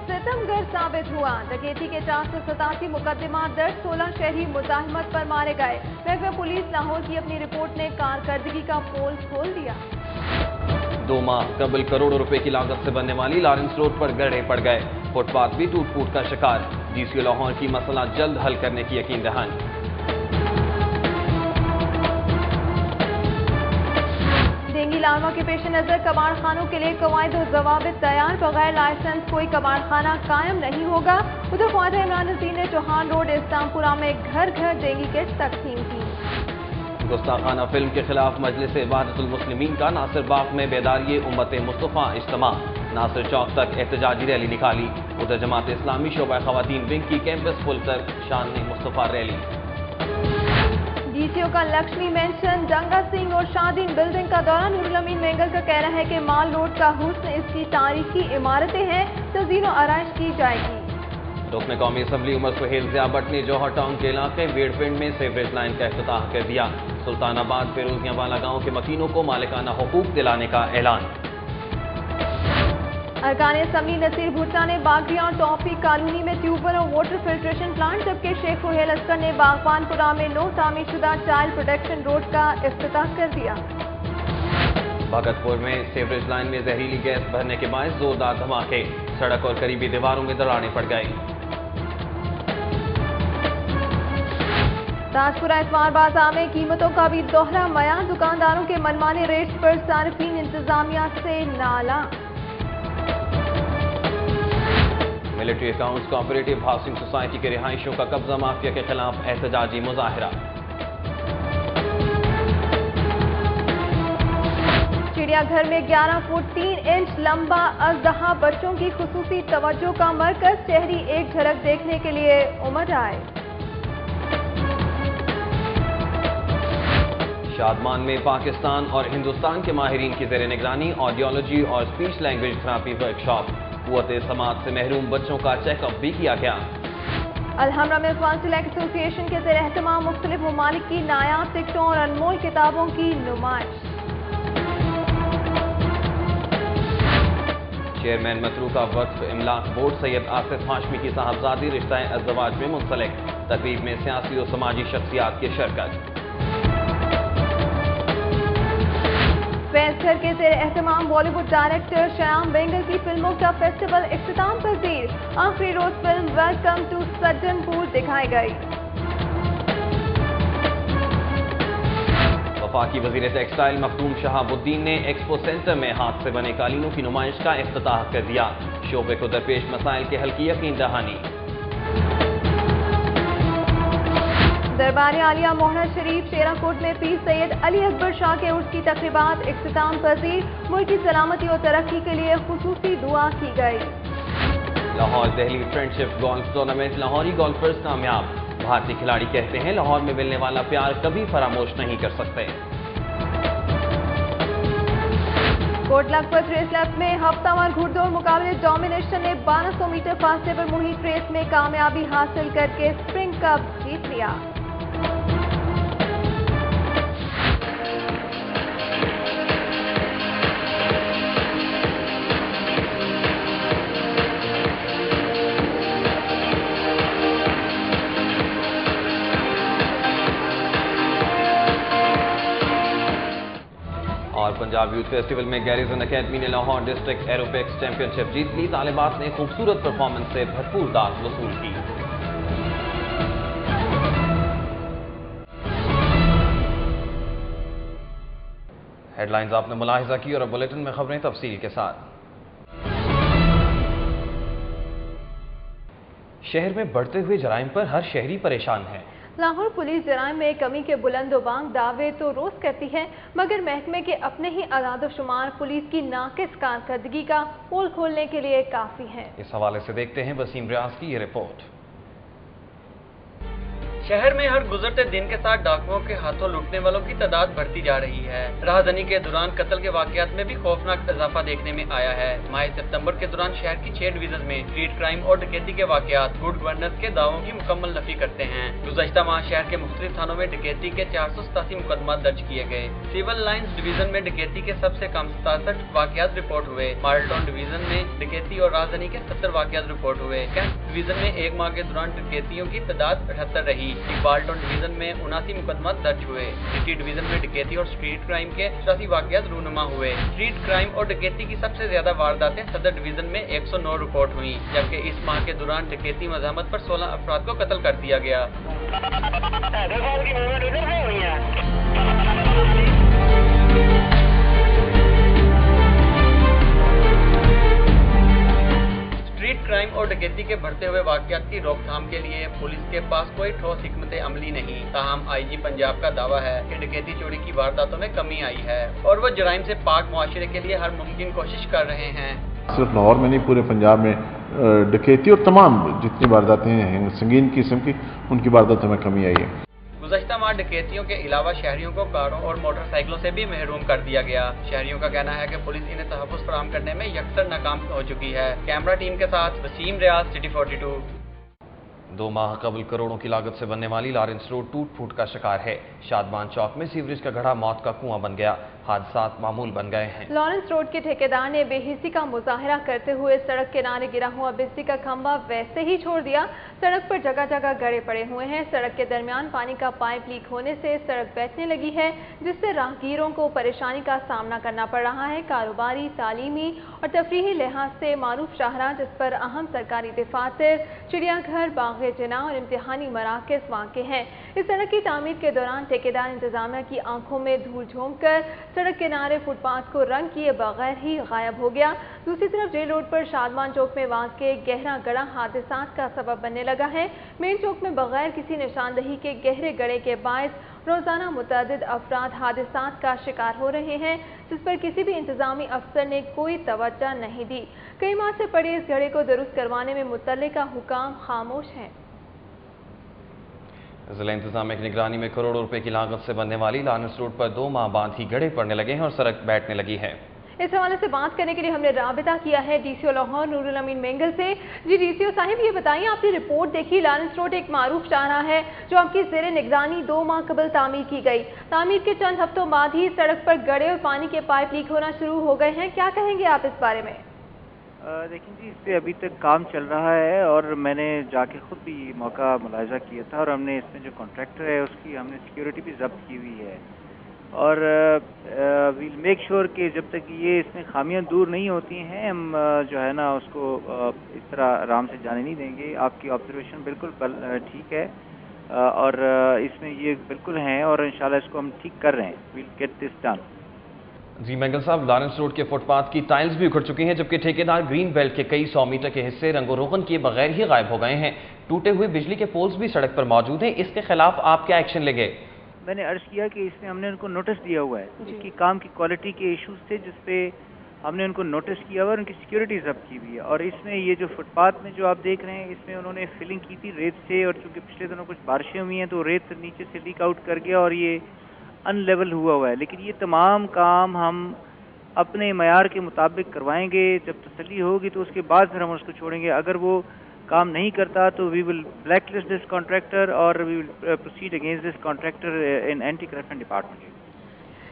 सितमगर साबित हुआ। डकैती के 487 मुकदमा दर्ज, 16 शहरी मुजाहिमत पर मारे गए। महकमा पुलिस लाहौर की अपनी रिपोर्ट ने कारकर्दगी का पोल खोल दिया। 2 माह कबल करोड़ों रुपए की लागत से बनने वाली लॉरेंस रोड पर गड्ढे पड़ गए। फुटपाथ भी टूट फूट का शिकार। डीसीओ लाहौर की मसला जल्द हल करने की यकीन दहानी। डेंगू लार्वा के पेश नजर कबाड़ खानों के लिए कवायद और जवाबित तैयार। बगैर लाइसेंस कोई कबाड़ खाना कायम नहीं होगा। उधर ख्वाजा इमरान नज़ीर ने चौहान रोड इस्लामपुरा में घर घर डेंगू किट तकसीम की। गुस्ताखाना फिल्म के खिलाफ मजलिस इबादतुल मुस्लिमीन का नासिर बाग में बेदारी उम्मत मुस्तफ़ा इज्तिमा। नासिर चौक तक एहतजाजी रैली निकाली। उधर जमात इस्लामी शोबा खवातीन विंग की कैंपस खुलकर शान मुस्तफ़ा रैली। डीसीओ का लक्ष्मी मेंशन, जंगा सिंह और शादीन बिल्डिंग का दौरा। नूरुल अमीन मेंगल का कहना है कि माल रोड का हुस्न इसकी तारीखी इमारतें हैं, तज़ीन और आराइश की जाएगी। रुकन कौमी असम्बली उमर सुहेल ज़िया भट्ट ने जौहर टाउन के इलाके वेड़पिंड में सीवरेज लाइन का इफ्तिताह कर दिया। सुल्तानाबाद फिरोजियावाला गांव के मकीनों को मालिकाना हुकूक दिलाने का ऐलान। अरकान असम्बली नसीर भुट्टा ने बागरिया और तौफीक कॉलोनी में ट्यूबवेल और वाटर फिल्ट्रेशन प्लांट, जबकि शेख रुहेल अस्कर ने बागबानपुरा में नो तामीरशुदा चाइल्ड प्रोटेक्शन रोड का इफ्तिताह कर दिया। भगतपुर में सीवरेज लाइन में जहरीली गैस भरने के बायस जोरदार धमाके। सड़क और करीबी दीवारों में दरारें पड़ गई। ताजपुरा इतवार बाजार में कीमतों का भी दोहरा मया। दुकानदारों के मनमाने रेट्स पर सार्फिन इंतजामिया से नाला। Military accounts cooperative housing society के रिहायशियों का कब्जा माफिया के खिलाफ एहतजाजी मुजाहिरा। चिड़ियाघर में 11 फुट 3 इंच लंबा अजदहा बच्चों की खुसूसी तवज्जो का मरकज। शहरी एक झलक देखने के लिए उमड़ आए। शादमान में पाकिस्तान और हिंदुस्तान के माहिरीन की ज़ेर निगरानी ऑडियोलॉजी और स्पीच लैंग्वेज थेरेपी वर्कशॉप। कुव्वत समात से महरूम बच्चों का चेकअप भी किया गया। अलहमरा में अफगान सिलेक्ट एसोसिएशन के ज़ेर एहतमाम मुख्तलिफ ममालिक की नायाब टिकटों और अनमोल किताबों की नुमाइश। चेयरमैन मतरूका वक्फ इमलाक बोर्ड सैयद आसिफ हाशमी की साहबजादी रिश्ता अज़वाज में मुंसलिक। तकरीब में सियासी और समाजी शख्सियात की शिरकत। फैजघर के ज़ेर एहतमाम बॉलीवुड डायरेक्टर श्याम बेंगल की फिल्मों का फेस्टिवल इख्तिताम पजीर। आखिरी रोज फिल्म वेलकम टू सज्जनपुर दिखाई गई। वफाकी वजीर टेक्सटाइल मखदूम शहाबुद्दीन ने एक्सपो सेंटर में हाथ से बने कालीनों की नुमाइश का इफ्तिताह कर दिया। शोबे को दरपेश मसाइल के हल की यकीन दहानी। दरबार आलिया मोहना शरीफ शेराकोट में पीर सैयद अली अकबर शाह के उर्स की तकरीबात इख्तिताम पजीर। मुल्क की सलामती और तरक्की के लिए खुसूसी दुआ की गई। Lahore Delhi friendship golf tournament, Lahori golfer's कामयाब। भारतीय खिलाड़ी कहते हैं लाहौर में मिलने वाला प्यार कभी फरामोश नहीं कर सकते। कोट लखपत रेस लैप में हफ्तावार घुड़दौड़ मुकाबले डोमिनेशन ने 1200 मीटर फासले पर मुहित रेस में कामयाबी हासिल करके स्प्रिंग कप जीत लिया। और पंजाब यूथ फेस्टिवल में गैरिजन अकेडमी ने लाहौर डिस्ट्रिक्ट एरोबिक्स चैंपियनशिप जीत ली। तालिबात ने खूबसूरत परफॉर्मेंस से भरपूर दाद वसूल की। हेडलाइंस आपने मुलाहिजा की और अब बुलेटिन में खबरें तफसील के साथ। शहर में बढ़ते हुए जराइम पर हर शहरी परेशान है। लाहौर पुलिस जराइम में कमी के बुलंदोबांग दावे तो रोज करती है, मगर महकमे के अपने ही आदाद-ओ-शुमार पुलिस की नाकिस कारकर्दगी का पोल खोलने के लिए काफी है। इस हवाले से देखते हैं वसीम रियाज की ये रिपोर्ट। शहर में हर गुजरते दिन के साथ डाकुओं के हाथों लूटने वालों की तादाद बढ़ती जा रही है। राहदनी के दौरान कत्ल के वाकयात में भी खौफनाक इजाफा देखने में आया है। माह सितंबर के दौरान शहर की 6 डिवीजन में स्ट्रीट क्राइम और डकैती के वाकयात गुड गवर्नेंस के दावों की मुकम्मल नफी करते हैं। गुज़श्ता माह शहर के मुख्तलिफ थानों में डकैती के 487 मुकदमा दर्ज किए गए। सिविल लाइन्स डिवीजन में डकैती के सबसे कम 67 वाकयात रिपोर्ट हुए। मार्लटाउन डिवीजन में डकैती और राजधानी के 70 वाकयात रिपोर्ट हुए। कैंट डिवीजन में एक माह के दौरान डकैतियों की तादाद 78 रही। इकबालटाउन डिवीजन में 79 मुकदमा दर्ज हुए। सिटी डिवीजन में डकैती और स्ट्रीट क्राइम के 84 वाकयात रूनुमा हुए। स्ट्रीट क्राइम और डकैती की सबसे ज्यादा वारदातें सदर डिवीजन में 109 रिपोर्ट हुई, जबकि इस माह के दौरान डकैती मज़ामत पर 16 अफराद को कत्ल कर दिया गया। स्ट्रीट क्राइम और डकैती के बढ़ते हुए वाकयात की रोकथाम के लिए पुलिस के पास कोई ठोस हिकमत अमली नहीं। ताहम IG पंजाब का दावा है कि डकैती चोरी की वारदातों में कमी आई है और वो जराइम से पाक मुआशरे के लिए हर मुमकिन कोशिश कर रहे हैं। सिर्फ लाहौर में नहीं, पूरे पंजाब में डकैती और तमाम जितनी वारदातें हैं संगीन किस्म की, उनकी वारदातों में कमी आई है। गुज़श्ता माह डकैतियों के अलावा शहरियों को कारों और मोटरसाइकिलों से भी महरूम कर दिया गया। शहरियों का कहना है कि पुलिस इन्हें तहफ़्फ़ुज़ फराहम करने में यकसर नाकाम हो चुकी है। कैमरा टीम के साथ वसीम रियाज, सिटी 42। 2 माह कबल करोड़ों की लागत से बनने वाली लॉरेंस रोड टूट फूट का शिकार है। शादमान चौक में सीवरेज का घड़ा मौत का कुआं बन गया। हादसात मामूल बन गए हैं। लॉरेंस रोड के ठेकेदार ने बेहिसी का मुजाहरा करते हुए सड़क किनारे गिरा हुआ बिजली का खंभा वैसे ही छोड़ दिया। सड़क पर जगह जगह गड़े पड़े हुए हैं। सड़क के दरमियान पानी का पाइप लीक होने से सड़क बैठने लगी है, जिससे राहगीरों को परेशानी का सामना करना पड़ रहा है। कारोबारी, तालीमी और तफरीही लिहाज से मारूफ शाहराह, जिस पर अहम सरकारी दफातर, चिड़ियाघर, बाग़े जिना और इम्तिहानी मराकज़ वाक़े हैं। इस सड़क की तामीर के दौरान ठेकेदार इंतजामिया की आंखों में धूल झोंक कर सड़क किनारे फुटपाथ को रंग किए बगैर ही गायब हो गया। दूसरी तरफ जेल रोड पर शादमान चौक में वाक़े गहरा गड़ा हादसात का सबब बनने लगा है। मेन चौक में बगैर किसी निशानदही के गहरे गड़े के बायस रोजाना मुतअद्दिद अफराद हादसात का शिकार हो रहे हैं, जिस पर किसी भी इंतजामी अफसर ने कोई तवज्जो नहीं दी। कई माह से पड़े इस गड़े को दुरुस्त करवाने में मुतल्लिका हुकाम खामोश हैं। जिला इंतजामिया की निगरानी में करोड़ों रुपए की लागत से बनने वाली लॉरेंस रोड पर 2 माह बाद ही गड़े पड़ने लगे हैं और सड़क बैठने लगी है। इस हवाले से बात करने के लिए हमने राबिता किया है DCO लाहौर नूरुल अमीन मेंगल से। जी DCO साहिब, ये बताइए, आपने रिपोर्ट देखी, लॉरेंस रोड एक मारूफ शाहराह है जो आपकी ज़ेरे निगरानी 2 माह कबल तामीर की गई। तामीर के चंद हफ्तों बाद ही सड़क पर गड़े और पानी के पाइप लीक होना शुरू हो गए हैं। क्या कहेंगे आप इस बारे में? देखिए जी, इस पर अभी तक काम चल रहा है और मैंने जाके खुद भी मौका मुलाहिजा किया था और हमने इसमें जो कॉन्ट्रैक्टर है उसकी हमने सिक्योरिटी भी जब्त की हुई है और वील मेक श्योर कि जब तक ये इसमें खामियां दूर नहीं होती हैं हम जो है ना उसको इस तरह आराम से जाने नहीं देंगे। आपकी ऑब्जर्वेशन बिल्कुल ठीक है और इसमें ये बिल्कुल हैं और इंशाल्लाह इसको हम ठीक कर रहे हैं। We'll get this done. जी मेंगल साहब, लॉरेंस रोड के फुटपाथ की टाइल्स भी उखड़ चुकी हैं, जबकि ठेकेदार ग्रीन बेल्ट के कई 100 मीटर के हिस्से रंगो रोगन किए बगैर ही गायब हो गए हैं। टूटे हुए बिजली के पोल्स भी सड़क पर मौजूद हैं। इसके खिलाफ आप क्या एक्शन लेंगे? मैंने अर्ज किया कि इसमें हमने उनको नोटिस दिया हुआ है। इसकी काम की क्वालिटी के इश्यूज थे जिसपे हमने उनको नोटिस किया हुआ और उनकी सिक्योरिटी जब्त की हुई है। और इसमें ये जो फुटपाथ में जो आप देख रहे हैं इसमें उन्होंने फिलिंग की थी रेत से और चूंकि पिछले दिनों कुछ बारिशें हुई हैं तो रेत नीचे से लीक आउट कर गया और ये अनलेवल हुआ है। लेकिन ये तमाम काम हम अपने मयार के मुताबिक करवाएंगे। जब तसल्ली होगी तो उसके बाद फिर हम उसको छोड़ेंगे। अगर वो काम नहीं करता तो we will black list this contractor और we will proceed against this contractor in anti corruption department.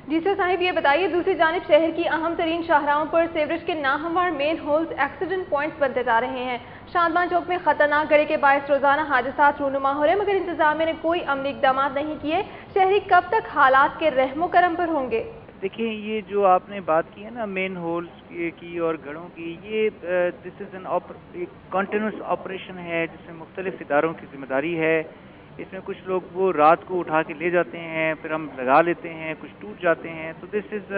DCO साहिब, ये बताइए, दूसरी जानिब शहर की अहम तरीन शाहराहों पर सीवरेज के नाहमवार मेन होल्स एक्सीडेंट पॉइंट्स बनते जा रहे हैं। शादमान चौक में खतरनाक गड़े के बायस रोजाना हादसात रूनुमा हो रहे हैं, मगर इंतजामिया ने कोई अमली इक़दाम नहीं किए। शहरी कब तक हालात के रहमो करम पर होंगे? देखिए, ये जो आपने बात की है ना मेन होल्स की और घड़ों की, ये this is an continuous operation है जिसमें मुख्तलिफ इदारों की जिम्मेदारी है। इसमें कुछ लोग वो रात को उठा के ले जाते हैं, फिर हम लगा लेते हैं, कुछ टूट जाते हैं। तो दिस इज़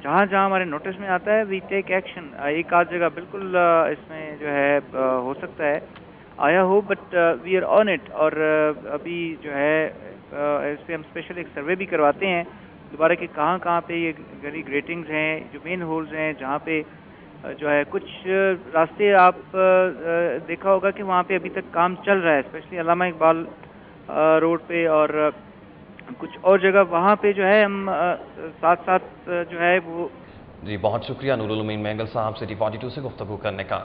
जहाँ जहाँ हमारे नोटिस में आता है वी टेक एक्शन। एक आध जगह बिल्कुल इसमें जो है हो सकता है आया हो, but we are on it. और अभी जो है इस पर हम स्पेशल एक सर्वे भी करवाते हैं दोबारा कि कहाँ पे ये गली ग्रेटिंग्स हैं, जो मेन होल्स हैं, जहाँ पे जो है कुछ रास्ते आप देखा होगा कि वहाँ पे अभी तक काम चल रहा है। स्पेशली अल्लामा इकबाल रोड पे और कुछ और जगह वहाँ पे जो है हम साथ साथ जो है वो। जी बहुत शुक्रिया नूरुल अमीन मैंगल साहब सिटी 42 से गुफ्तगू करने का।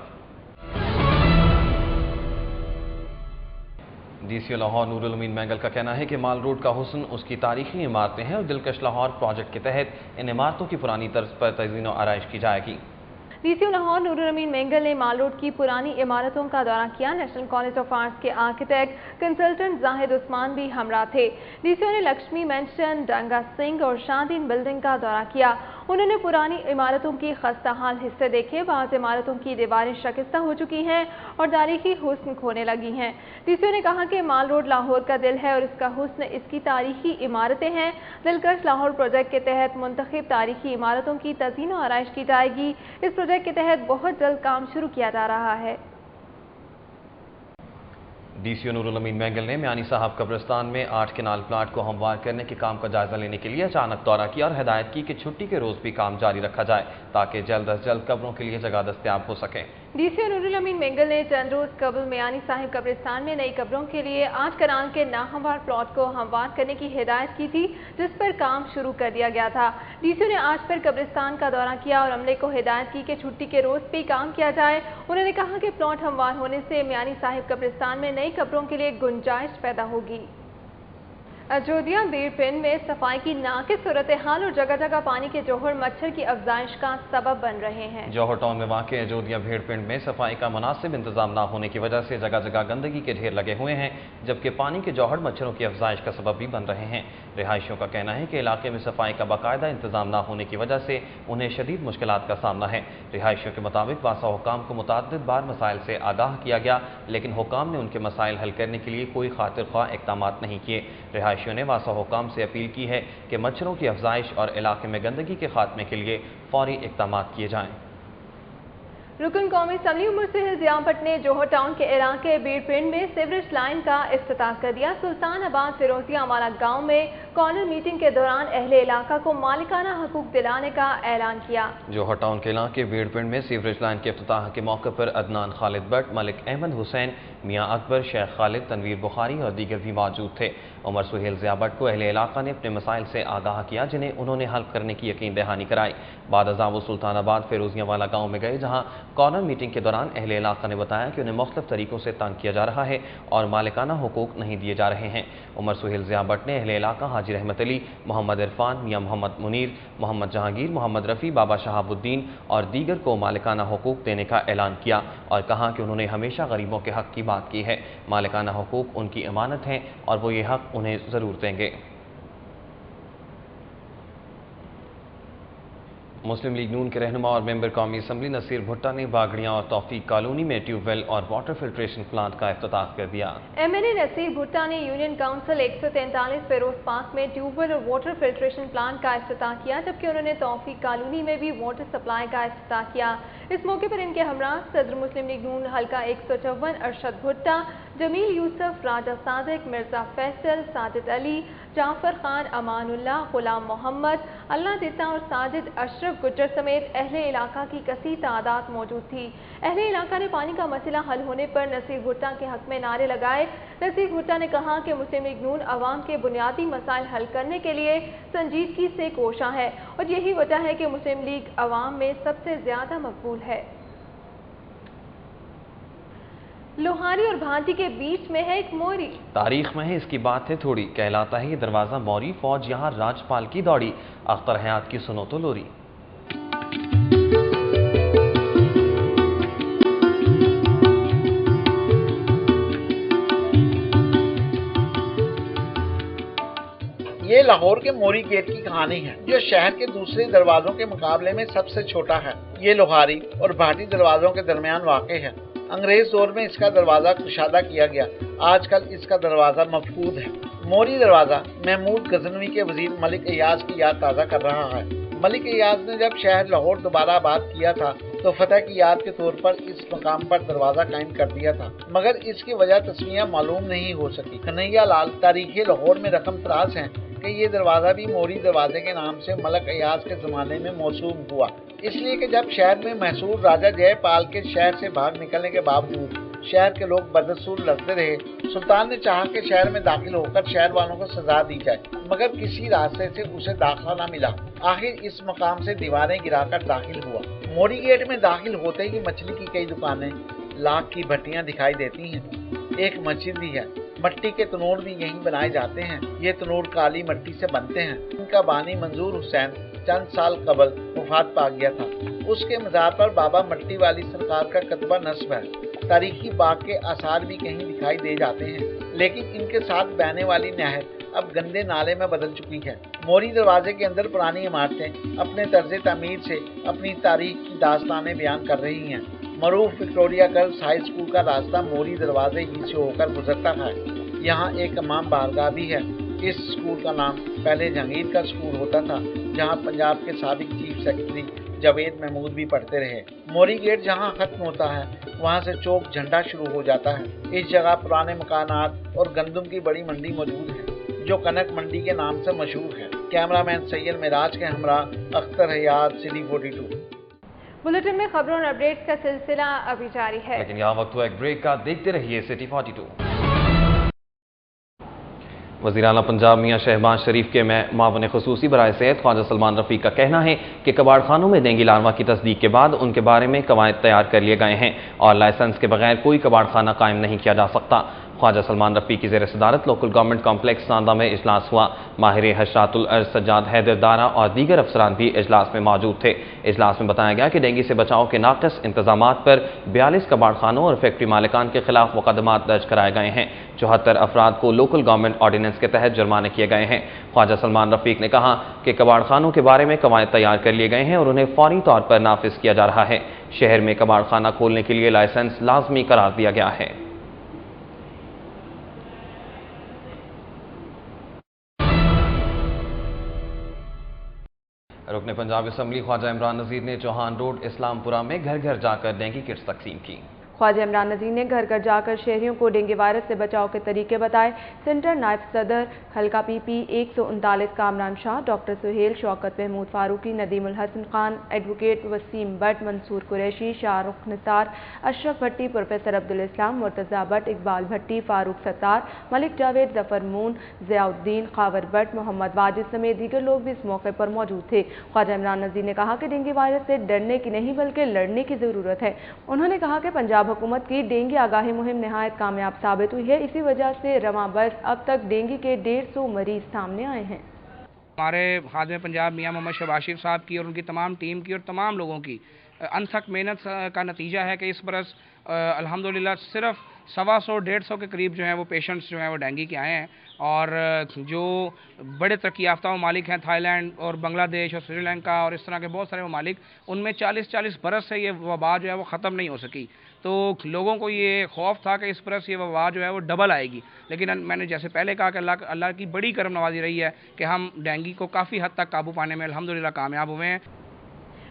DCO लाहौर नूरुल अमीन मैंगल का कहना है कि माल रोड का हुस्न उसकी तारीखी इमारतें हैं और दिलकश लाहौर प्रोजेक्ट के तहत इन इमारतों की पुरानी तर्ज पर तज़ीन और आराइश की जाएगी। DCO लाहौर नूरुल अमीन मैंगल ने माल रोड की पुरानी इमारतों का दौरा किया। नेशनल कॉलेज ऑफ आर्ट्स के आर्किटेक्ट कंसल्टेंट जाहिद उस्मान भी हमरा थे। DCO ने लक्ष्मी मेंशन, डंगा सिंह और शादीन बिल्डिंग का दौरा किया। उन्होंने पुरानी इमारतों की खस्ता हाल हिस्से देखे। बाज़ इमारतों की दीवारें शकिस्ता हो चुकी हैं और तारीखी हुस्न खोने लगी हैं। DCO ने कहा कि माल रोड लाहौर का दिल है और इसका हुस्न इसकी तारीखी इमारतें हैं। दिलकश लाहौर प्रोजेक्ट के तहत मुंतखब तारीखी इमारतों की तज़ीन और आराइश की जाएगी। इस प्रोजेक्ट के तहत बहुत जल्द काम शुरू किया जा रहा है। DCO नूरुल अमीन मैंगल ने मियानी साहब कब्रिस्तान में 8 केनाल प्लाट को हमवार करने के काम का जायजा लेने के लिए अचानक दौरा किया और हिदायत की कि छुट्टी के रोज भी काम जारी रखा जाए ताकि जल्द अज जल्द कब्रों के लिए जगह दस्तयाब हो सके। DCO नूरुल अमीन मैंगल ने चंद रोज कबल मियानी साहिब कब्रिस्तान में नई कब्रों के लिए 8 कनाल के नाहमवार प्लॉट को हमवार करने की हिदायत की थी, जिस पर काम शुरू कर दिया गया था। DCO ने आज फिर कब्रिस्तान का दौरा किया और अमले को हिदायत की कि छुट्टी के रोज भी काम किया जाए। उन्होंने कहा कि प्लॉट हमवार होने से मियानी साहिब कब्रिस्तान में नई कब्रों के लिए गुंजाइश पैदा होगी। अयोध्या बीरपिंड में सफाई की नाकिस सूरत हाल और जगह जगह पानी के जौहर मच्छर की अफजाइश का सबब बन रहे हैं। जौहर टाउन में वाक़ अयोध्या भेड़पिंड में सफाई का मुनासिब इंतजाम न होने की वजह से जगह जगह गंदगी के ढेर लगे हुए हैं, जबकि पानी के जौहर मच्छरों की अफजाइश का सबब भी बन रहे हैं। रिहायशियों का कहना है कि इलाके में सफाई का बाकायदा इंतजाम न होने की वजह से उन्हें शदीद मुश्किलात का सामना है। रिहायशियों के मुताबिक वासा हुकाम को मुतअद्दिद बार मसाइल से आगाह किया गया, लेकिन हुकाम ने उनके मसाइल हल करने के लिए कोई खातिर ख्वाह इक़दामात नहीं किए। रिहायशियों ने वासा हुकाम से अपील की है कि मच्छरों की अफजाइश और इलाके में गंदगी के खात्मे के लिए फौरी इक़दामात किए जाएं। रुकन कौमी असम्बली उमर सुहेल ज़िया भट्ट ने जौहर टाउन के इलाके बीरपिंड में सीवरेज लाइन का इफ्तिताह कर दिया। सुल्तानाबाद फिरोजिया वाला गांव में कॉर्नर मीटिंग के दौरान अहले इलाका को मालिकाना हकूक दिलाने का ऐलान किया। जौहर टाउन के इलाके बीरपिंड में सीवरेज लाइन के इफ्तिताह के मौके पर अदनान खालिद भट्ट, मलिक अहमद हुसैन, मियाँ अकबर, शेख खालिद, तनवीर बुखारी और दीगर भी मौजूद थे। उमर सुहेल ज़िया भट्ट को अहले इलाका ने अपने मसाइल से आगाह किया, जिन्हें उन्होंने हल करने की यकीन दहानी कराई। बाद अज़ां वो सुल्तानाबाद फिरोजिया वाला गाँव में गए, जहाँ कॉर्नर मीटिंग के दौरान अहले इलाका ने बताया कि उन्हें मुख्तलिफ तरीकों से तंग किया जा रहा है और मालिकाना हुकूक नहीं दिए जा रहे हैं। उमर सुहेल ज़िया भट्ट ने अहले इलाका हाजी रहमत अली, मोहम्मद इरफान, मियाँ मोहम्मद मुनीर, मोहम्मद जहांगीर, मोहम्मद रफ़ी, बाबा शहाबुद्दीन और दीगर को मालिकाना हुकूक देने का ऐलान किया और कहा कि उन्होंने हमेशा गरीबों के हक़ की बात की है। मालिकाना हुकूक उनकी अमानत हैं और वो ये हक़ उन्हें ज़रूर देंगे। मुस्लिम लीग नून के रहनुमा और मेंबर कौमी असम्बली नसीर भुट्टा ने बागड़ियाँ और तौफीक कॉलोनी में ट्यूबवेल और वाटर फिल्ट्रेशन प्लांट का इफ्तिताह कर दिया। MLA नसीर भुट्टा ने यूनियन काउंसिल 143 फेरोज पार्क में ट्यूबवेल और वाटर फिल्ट्रेशन प्लांट का इफ्तिताह किया, जबकि उन्होंने तौफीक कॉलोनी में भी वाटर सप्लाई का इफ्तिताह किया। इस मौके पर इनके हमरा सदर मुस्लिम लीग नून हल्का 154 अरशद भुट्टा, जमील यूसुफ, राजा सादिक, मिर्जा फैसल, साजिद अली, जाफर खान, अमानुल्लाह, गुलाम मोहम्मद, अल्लाह दिता और साजिद अशरफ गुज्जर समेत अहले इलाका की कसी तादाद मौजूद थी। अहले इलाका ने पानी का मसला हल होने पर नसीर भुट्टा के हक में नारे लगाए। नसीर भुट्टा ने कहा कि मुस्लिम लीग नून अवाम के बुनियादी मसाइल हल करने के लिए संजीदगी से कोशा है और यही वजह है कि मुस्लिम लीग अवाम में सबसे ज्यादा मकबूल है। लोहारी और भांटी के बीच में है एक मोरी। तारीख में है इसकी बात है थोड़ी, कहलाता है ये दरवाजा मोरी, फौज यहाँ राजपाल की दौड़ी, अख्तर हयात की सुनो तो लोरी। ये लाहौर के मोरी गेट की कहानी है, जो शहर के दूसरे दरवाजों के मुकाबले में सबसे छोटा है। ये लोहारी और भाटी दरवाजों के दरमियान वाक़ है। अंग्रेज दौर में इसका दरवाजा कुशादा किया गया। आजकल इसका दरवाजा मफकूद है। मोरी दरवाजा महमूद गजनवी के वजीर मलिक अयाज की याद ताज़ा कर रहा है। मलिक अयाज ने जब शहर लाहौर दोबारा आबाद किया था तो फतह की याद के तौर पर इस मकाम पर दरवाजा कायम कर दिया था, मगर इसकी वजह तस्वीर मालूम नहीं हो सकी। कन्हैया लाल तारीख लाहौर में रकम तराज हैं कि ये दरवाजा भी मोरी दरवाजे के नाम से मलिक अयाज के ज़माने में मौसूम हुआ, इसलिए कि जब शहर में महसूर राजा जयपाल के शहर से भाग निकलने के बावजूद शहर के लोग बदसूर लड़ते रहे। सुल्तान ने चाहा कि शहर में दाखिल होकर शहर वालों को सजा दी जाए, मगर किसी रास्ते से उसे दाखिला न मिला। आखिर इस मकाम से दीवारें गिराकर दाखिल हुआ। मोरी गेट में दाखिल होते ही मछली की कई दुकानें, लाख की भट्टियां दिखाई देती हैं। एक मस्जिद भी है। मट्टी के तनूर भी यहीं बनाए जाते हैं। ये तनूर काली मट्टी से बनते हैं। इनका बानी मंजूर हुसैन चंद साल कबल वफात पा गया था। उसके मज़ार पर बाबा मट्टी वाली सरकार का कतबा नस्ब है। तारीखी बाग के आसार भी कहीं दिखाई दे जाते हैं, लेकिन इनके साथ बहने वाली नहर अब गंदे नाले में बदल चुकी है। मोरी दरवाजे के अंदर पुरानी इमारतें अपने तर्ज तामीर से अपनी तारीख की दास्तानें बयान कर रही हैं। मरूफ विक्टोरिया गर्ल्स हाई स्कूल का रास्ता मोरी दरवाजे ही से होकर गुजरता है। यहाँ एक इमाम बारगाह भी है। इस स्कूल का नाम पहले जहांगीर का स्कूल होता था, जहाँ पंजाब के साबिक चीफ सेक्रेटरी जावेद महमूद भी पढ़ते रहे। मोरी गेट जहाँ खत्म होता है, वहाँ से चौक झंडा शुरू हो जाता है। इस जगह पुराने मकानात और गंदम की बड़ी मंडी मौजूद है, जो कनक मंडी के नाम से मशहूर है। कैमरामैन सैयद मिराज के हमरा अख्तर हयात, सिटी 42। बुलेटिन में खबरों और अपडेट्स का सिलसिला अभी जारी है, लेकिन यहाँ वक्त हुआ एक ब्रेक का। देखते रहिए सिटी 42। वज़ीर-ए-आला पंजाब मियां शहबाज शरीफ के मावन ख़ुसूसी बराए सेहत ख्वाजा सलमान रफ़ी का कहना है कि कबाड़ खानों में डेंगू लार्वा की तस्दीक के बाद उनके बारे में कवायद तैयार कर लिए गए हैं और लाइसेंस के बगैर कोई कबाड़ खाना कायम नहीं किया जा सकता। ख्वाजा सलमान रफ़ी की ज़ेर सदारत लोकल गवर्नमेंट कॉम्प्लेक्स नांदा में इजलास हुआ। माहिर हशरातुल अर्ज़ सज्जाद हैदर दारा और दीगर अफसरान भी इजलास में मौजूद थे। इजलास में बताया गया कि डेंगू से बचाव के नाक़िस इंतजामात पर 42 कबाड़ खानों और फैक्ट्री मालिकान के खिलाफ मुकदमात दर्ज कराए गए हैं। 74 अफराद को लोकल गवर्नमेंट ऑर्डिनेंस के तहत जुर्माने किए गए हैं। ख्वाजा सलमान रफ़ीक ने कहा कि कबाड़ खानों के बारे में कवायद तैयार कर लिए गए हैं और उन्हें फौरी तौर पर नाफिज किया जा रहा है। शहर में कबाड़ खाना खोलने के लिए लाइसेंस लाजमी करार दिया गया है। रुकने पंजाब असम्बली ख्वाजा इमरान नज़ीर ने चौहान रोड इस्लामपुरा में घर घर जाकर डेंगू किट्स तकसीम की। ख्वाजा इमरान नज़ीर ने घर घर जाकर शहरियों को डेंगू वायरस से बचाव के तरीके बताए। सेंटर नायब सदर हल्का PP 139 Kamran Shah, doctor Suhail, Shaukat Mahmood Farooqui, Nadeemul Hasan Khan, advocate Waseem Bhatt, Mansoor Qureshi, Shahrukh Nisar, Ashraf Bhatti, professor Abdul Islam, Murtaza Bhatt, Iqbal Bhatti, Farooq Sattar, Malik Javed, Zafar Moon, Ziauddin, Khawar Bhatt, Mohammad Wajid समेत दीगर लोग भी इस मौके पर मौजूद थे। ख्वाजा इमरान नज़ीर ने कहा कि डेंगू वायरस से डरने की नहीं बल्कि लड़ने की ज़रूरत है। उन्होंने कहा कि पंजाब हुकूमत की डेंगू आगाही मुहिम निहायत कामयाब साबित हुई है। इसी वजह से रवां बरस अब तक डेंगू के 150 मरीज सामने आए हैं। हमारे खादिम पंजाब मियां मोहम्मद शहबाज शरीफ साहब की और उनकी तमाम टीम की और तमाम लोगों की अनथक मेहनत का नतीजा है कि इस बरस अल्हम्दुलिल्लाह सिर्फ 125-150 के करीब जो हैं वो पेशेंट्स जो हैं वो डेंगू के आए हैं। और जो बड़े तरक्की याफ्ता ममालिक हैं, थाईलैंड और बांग्लादेश और श्रीलंका और इस तरह के बहुत सारे ममालिक, उनमें 40-40 बरस से ये वबा जो है वो ख़त्म नहीं हो सकी। तो लोगों को ये खौफ था कि इस बरस ये वबा जो है वो डबल आएगी, लेकिन मैंने जैसे पहले कहा कि अल्लाह की बड़ी करम नवाजी रही है कि हम डेंगू को काफ़ी हद तक काबू पाने में अल्हम्दुलिल्लाह कामयाब हुए हैं।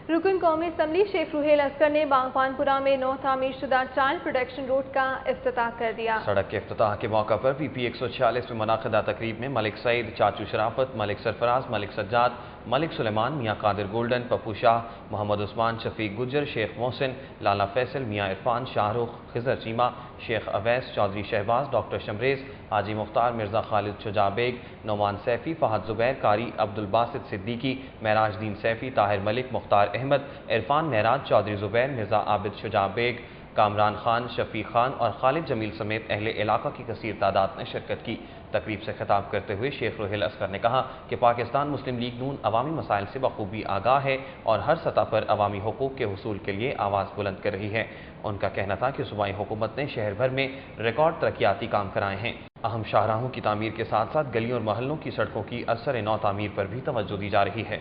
रुकन कौमी असम्बली शेख रुहेल अस्कर ने बागबानपुरा में नौ तामीर शुदा चाइल्ड प्रोटेक्शन रोड का इफ्तिताह कर दिया। सड़क के इफ्तिताह के मौका पर PP 146 में मुनाकिदा तकरीब में मलिक सईद, चाचू शराफत, मलिक सरफराज, मलिक सज्जाद, मलिक सुलेमान, मियाँ कादिर गोल्डन, पप्पू शाह, मोहम्मद उस्मान, शफीक गुज्जर, शेख मोहसिन, लाला फैसल, मियाँ इरफान, शाहरुख, खिजर चीमा, शेख अवैस, चौधरी शहबाज, डॉक्टर शमरेज, हाजी मुख्तार, मिर्ज़ा खालिद शुजा बेग, नौमान सैफ़ी, फ़हद ज़ुबैर, कारी अब्दुल बासित सिद्दीकी, महराज दीन सैफ़ी, ताहिर मलिक, मुख्तार अहमद, इरफान महराज, चौधरी ज़ुबैर, मिर्ज़ा आबिद शुजा बेग, कामरान खान, शफीक खान और खालिद जमील समेत अहले इलाका की कसीर तादाद ने शिरकत की। तकरीब से खिताब करते हुए शेख रुहेल अस्कर ने कहा कि पाकिस्तान मुस्लिम लीग नून अवामी मसाइल से बखूबी आगाह है और हर सतह पर अवामी हुकूक के हुसूल के लिए आवाज़ बुलंद कर रही है। उनका कहना था कि सूबाई हुकूमत ने शहर भर में रिकॉर्ड तरक्याती काम कराए हैं। अहम शाहराहों की तामीर के साथ साथ गलियों और मोहल्लों की सड़कों की असर नौ तामीर पर भी तवज्जो दी जा रही है।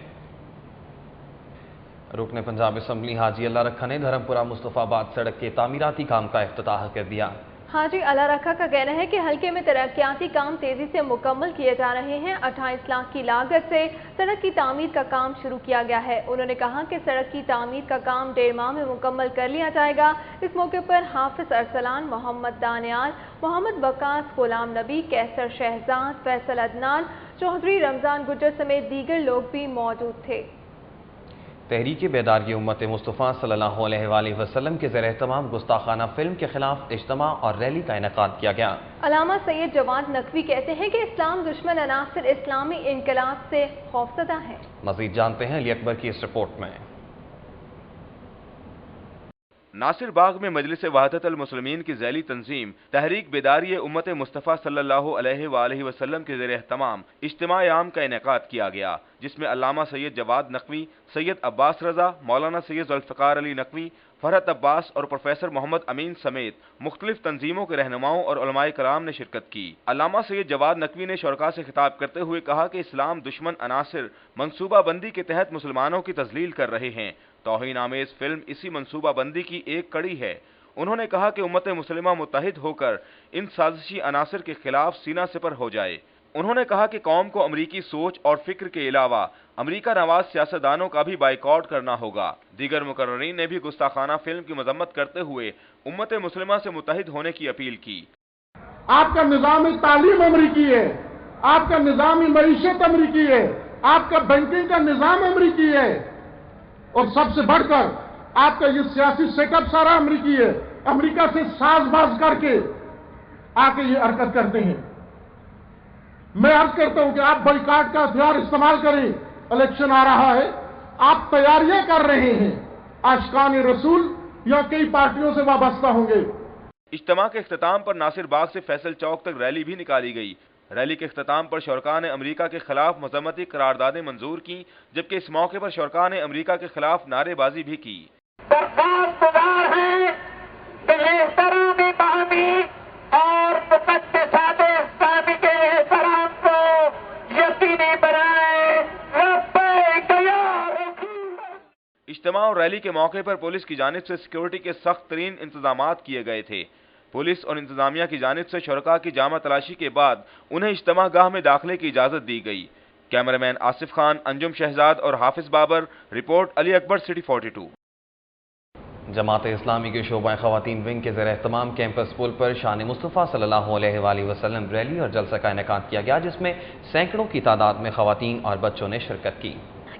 रुकने पंजाब असम्बली हाजी अल्लाह रखा ने धर्मपुरा मुस्तफ़ाबाद सड़क के तामीराती काम का इफ्तिताह कर दिया। हाजी अल्लाह रखा का कहना है कि हल्के में तरक्याती काम तेजी से मुकम्मल किए जा रहे हैं। 28 लाख की लागत से सड़क की तामीर का काम शुरू किया गया है। उन्होंने कहा कि सड़क की तामीर का काम 1.5 माह में मुकम्मल कर लिया जाएगा। इस मौके पर हाफिज अरसलान, मोहम्मद दानियाल, मोहम्मद बकास, गुलाम नबी, कैसर शहजाद, फैसल अदनान, चौधरी रमजान गुज्जर समेत दीगर लोग भी मौजूद थे। تحریک بیداری امت مصطفیٰ صلی اللہ علیہ وآلہ وسلم کے زیر اہتمام گستاخانہ فلم کے خلاف اجتماع اور ریلی کا انعقاد کیا گیا۔ علامہ سید جواد نقوی کہتے ہیں کہ اسلام دشمن عناصر اسلامی انقلاب سے خوفزدہ ہے۔ مزید جانتے ہیں علی اکبر کی اس رپورٹ میں۔ ناصر باغ میں مجلس وحدت المسلمین کی ذیلی تنظیم تحریک بیداری امت مصطفیٰ صلی اللہ علیہ وآلہ وسلم کے زیر اہتمام اجتماع عام کا انعقاد کیا گیا، جس میں علامہ سید جواد نقوی، سید عباس رضا، مولانا سید ذوالفقار علی نقوی، فرحت عباس اور پروفیسر محمد امین سمیت مختلف تنظیموں کے رہنماؤں اور علماء کرام نے شرکت کی۔ علامہ سید جواد نقوی نے شرکاء سے خطاب کرتے ہوئے کہا کہ اسلام دشمن عناصر منصوبہ بندی کے تحت مسلمانوں کی تذلیل کر رہے ہیں۔ توہین آمیز فلم اسی منصوبہ بندی کی ایک کڑی ہے۔ انہوں نے کہا کہ امت مسلمہ متحد ہو کر ان سازشی عناصر کے خلاف سینہ سپر ہو جائے۔ انہوں نے کہا کہ قوم کو امریکی سوچ اور فکر کے علاوہ امریکہ نواز سیاستدانوں کا بھی بائیکاٹ کرنا ہوگا۔ دیگر مقررین نے بھی گستاخانہ فلم کی مذمت کرتے ہوئے امت مسلمہ سے متحد ہونے کی اپیل کی۔ آپ کا نظام تعلیم امریکی ہے، آپ کا نظام معیشت امریکی ہے، آپ کا بینکنگ کا نظام امریکی ہے، اور سب سے بڑھ کر آپ کا یہ سیاسی سیٹ اپ سارا امریکی ہے۔ امریکہ سے ساز باز کر کے آ کے یہ حرکت کرتے ہیں۔ میں عرض کرتا ہوں کہ آپ بائیکاٹ کا ہتھیار استعمال کریں، الیکشن آ رہا ہے، آپ تیاریاں کر رہے ہیں، عاشقان رسول یا کئی پارٹیوں سے وابستہ ہوں گے۔ اجتماع کے اختتام پر ناصر باغ سے فیصل چوک تک ریلی بھی نکالی گئی۔ ریلی کے اختتام پر شرکاء نے امریکہ کے خلاف مذمتی قراردادیں منظور کی، جبکہ اس موقع پر شرکاء نے امریکہ کے خلاف نعرے بازی بھی کی۔ درخواست گزار ہیں کہ یہ احترامی باہمی اور مقدسات اسلامی کے احترام کو یقینی بنائیں۔ لبیک یا رسول۔ اجتماع اور ریلی کے موقع پر پولیس کی جانب سے سیکورٹی کے سخت ترین انتظامات کیے گئے تھے۔ پولیس اور انتظامیہ کی جانب سے شرکاء کی جامع تلاشی کے بعد انہیں اجتماع گاہ میں داخلے کی اجازت دی گئی۔ کیمرامین آصف خان، انجم شہزاد اور حافظ بابر، رپورٹ علی اکبر، سٹی 42۔ جماعت اسلامی کے شعبہ خواتین ونگ کے زیر اہتمام کیمپس پل پر شان مصطفیٰ صلی اللہ علیہ وآلہ وسلم ریلی اور جلسہ کا انعقاد کیا گیا، جس میں سینکڑوں کی تعداد میں خواتین اور بچوں نے شرکت کی۔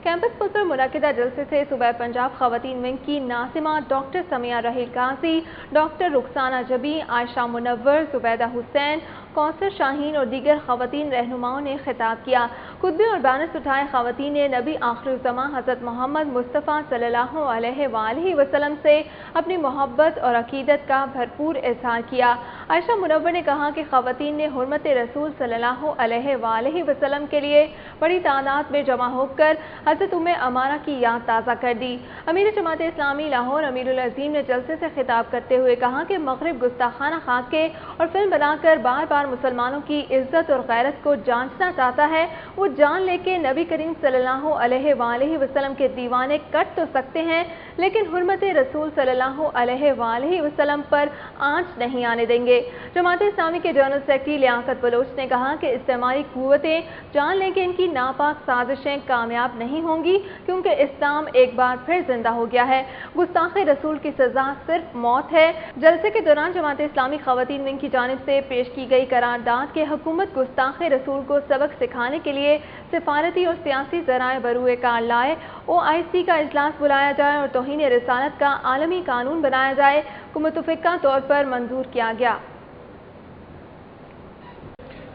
کیمپس پل پر منعقدہ جلسے سے صوبہ پنجاب خواتین ونگ کی ناظمہ ڈاکٹر سمیہ رحیل قاضی، ڈاکٹر رخسانہ جبی، عائشہ منور، زبیدہ حسین، کوثر شاہین اور دیگر خواتین رہنماؤں نے خطاب کیا۔ خطبے اور بینرز اٹھائے خواتین نے نبی آخر الزماں حضرت محمد مصطفیٰ صلی اللہ علیہ وآلہ وسلم سے اپنی محبت اور عقیدت کا بھرپور اظہار کیا۔ عائشہ منور نے کہا کہ خواتین نے حرمت رسول صلی اللہ علیہ وآلہ وسلم کے لیے بڑی تعداد میں جمع ہو کر حضرت ام امارہ کی یاد تازہ کر دی۔ امیر جماعت اسلامی لاہور امیر العظیم نے جلسے سے خطاب کرتے ہوئے کہا کہ مغرب گستاخانہ خاکے اور فلم بنا کر بار بار مسلمانوں کی عزت اور غیرت کو جانچنا چاہتا ہے۔ وہ جان لے کے نبی کریم صلی اللہ علیہ وآلہ وسلم کے دیوانے کٹ تو سکتے ہیں، لیکن حرمت رسول صلی اللہ علیہ وآلہ وسلم پر آنچ نہیں آنے دیں گے۔ جماعت اسلامی کے جنرل سیکرٹری لیاقت بلوچ نے کہا کہ استعماری قوتیں جان لیں کہ ان کی ناپاک سازشیں کامیاب نہیں ہوں گی، کیونکہ اسلام ایک بار پھر زندہ ہو گیا ہے۔ گستاخ رسول کی سزا صرف موت ہے۔ جلسے کے دوران جماعت اسلامی خواتین ونگ کی جانب سے پیش کی گئی قرارداد کہ حکومت گستاخ رسول کو سبق سکھانے کے لیے سفارتی اور سیاسی ذرائع بروئے کار لائے، OIC کا اجلاس بلایا جائے اور توہین رسالت کا عالمی قانون بنایا جائے کو متفقہ طور پر منظور کیا گیا۔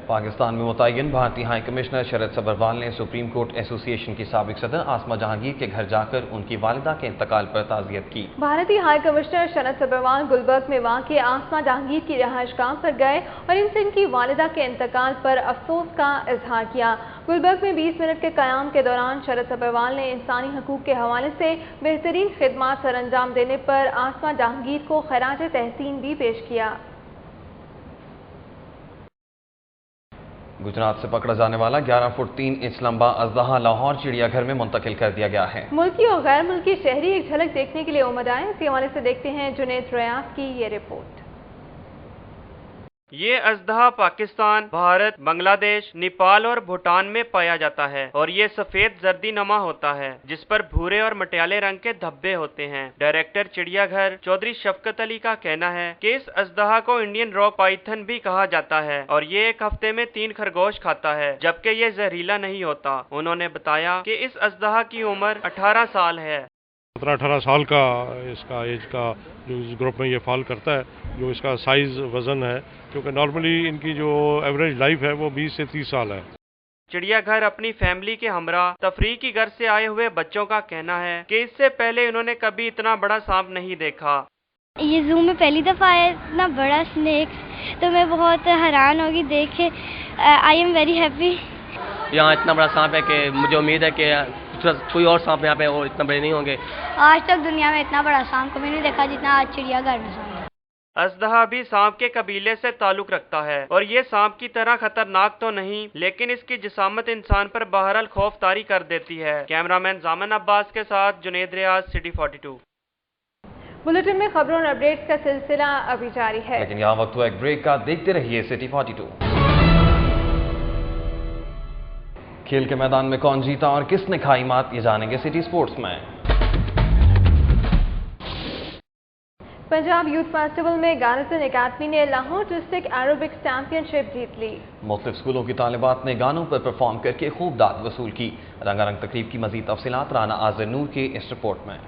پاکستان میں متعین بھارتی ہائی کمشنر شرد سبروال نے سپریم کورٹ ایسوسی ایشن کی سابق صدر آسما جہانگیر کے گھر جا کر ان کی والدہ کے انتقال پر تعزیت کی۔ بھارتی ہائی کمشنر شرد سبروال گلبرگ میں واقع آسما جہانگیر کی رہائش گاہ پر گئے اور ان سے ان کی والدہ کے انتقال پر افسوس کا اظہار کیا۔ گلبرگ میں 20 منٹ کے قیام کے دوران شرد سبروال نے انسانی حقوق کے حوالے سے بہترین خدمات سر انجام دینے پر آسما جہانگیر کو خراج تحسین بھی پیش کیا۔ گجرات سے پکڑا جانے والا 11 فٹ 3 انچ لمبا اژدہا لاہور چڑیا گھر میں منتقل کر دیا گیا ہے۔ ملکی اور غیر ملکی شہری ایک جھلک دیکھنے کے لیے امید آئے۔ اسی حوالے سے دیکھتے ہیں جنید ریاض کی یہ رپورٹ۔ ये अजदहा पाकिस्तान, भारत, बांग्लादेश, नेपाल और भूटान में पाया जाता है और ये सफेद जर्दी नमा होता है जिस पर भूरे और मटियाले रंग के धब्बे होते हैं। डायरेक्टर चिड़ियाघर चौधरी शफकत अली का कहना है कि इस अजदहा को इंडियन रॉक पाइथन भी कहा जाता है और ये एक हफ्ते में 3 खरगोश खाता है, जबकि ये जहरीला नहीं होता। उन्होंने बताया कि इस अजदहा की उम्र 18 साल है। 17-18 साल का इसका एज का जो इस ग्रुप में ये फॉल करता है, जो इसका साइज वजन है, क्योंकि नॉर्मली इनकी जो एवरेज लाइफ है वो 20 से 30 साल है। चिड़ियाघर अपनी फैमिली के हमरा तफरीह की घर से आए हुए बच्चों का कहना है कि इससे पहले इन्होंने कभी इतना बड़ा सांप नहीं देखा। ये जू में पहली दफ़ा आया इतना बड़ा स्नेक, तो मैं बहुत हैरान होगी देख के। I am very happy. यहाँ इतना बड़ा सांप है कि मुझे उम्मीद है कि कोई और सांप यहाँ पे और इतना बड़े नहीं होंगे। आज तक दुनिया में इतना बड़ा सांप कभी नहीं देखा जितना आज चिड़ियाघर में सांप। अजदहा भी सांप के कबीले से ताल्लुक रखता है और ये सांप की तरह खतरनाक तो नहीं, लेकिन इसकी जिसामत इंसान पर बहरहाल खौफ तारी कर देती है। कैमरामैन जामन अब्बास के साथ जुनेद रियाज, सिटी 42। बुलेटिन में खबरों और अपडेट्स का सिलसिला अभी जारी है, लेकिन यहाँ वक्त हुआ एक ब्रेक का। देखते रहिए सिटी 42। खेल के मैदान में कौन जीता और किसने खाई मात, ये जानेंगे सिटी स्पोर्ट्स में। पंजाब यूथ फेस्टिवल में गार्निसन एकेडमी ने लाहौर डिस्ट्रिक्ट एरोबिक्स चैंपियनशिप जीत ली। मुख्तलिफ स्कूलों की तालिबात ने गानों पर परफॉर्म करके खूब दाद वसूल की। रंगारंग तकरीब की मजीद तफसीलात राना आज़िर नूर के इस रिपोर्ट में।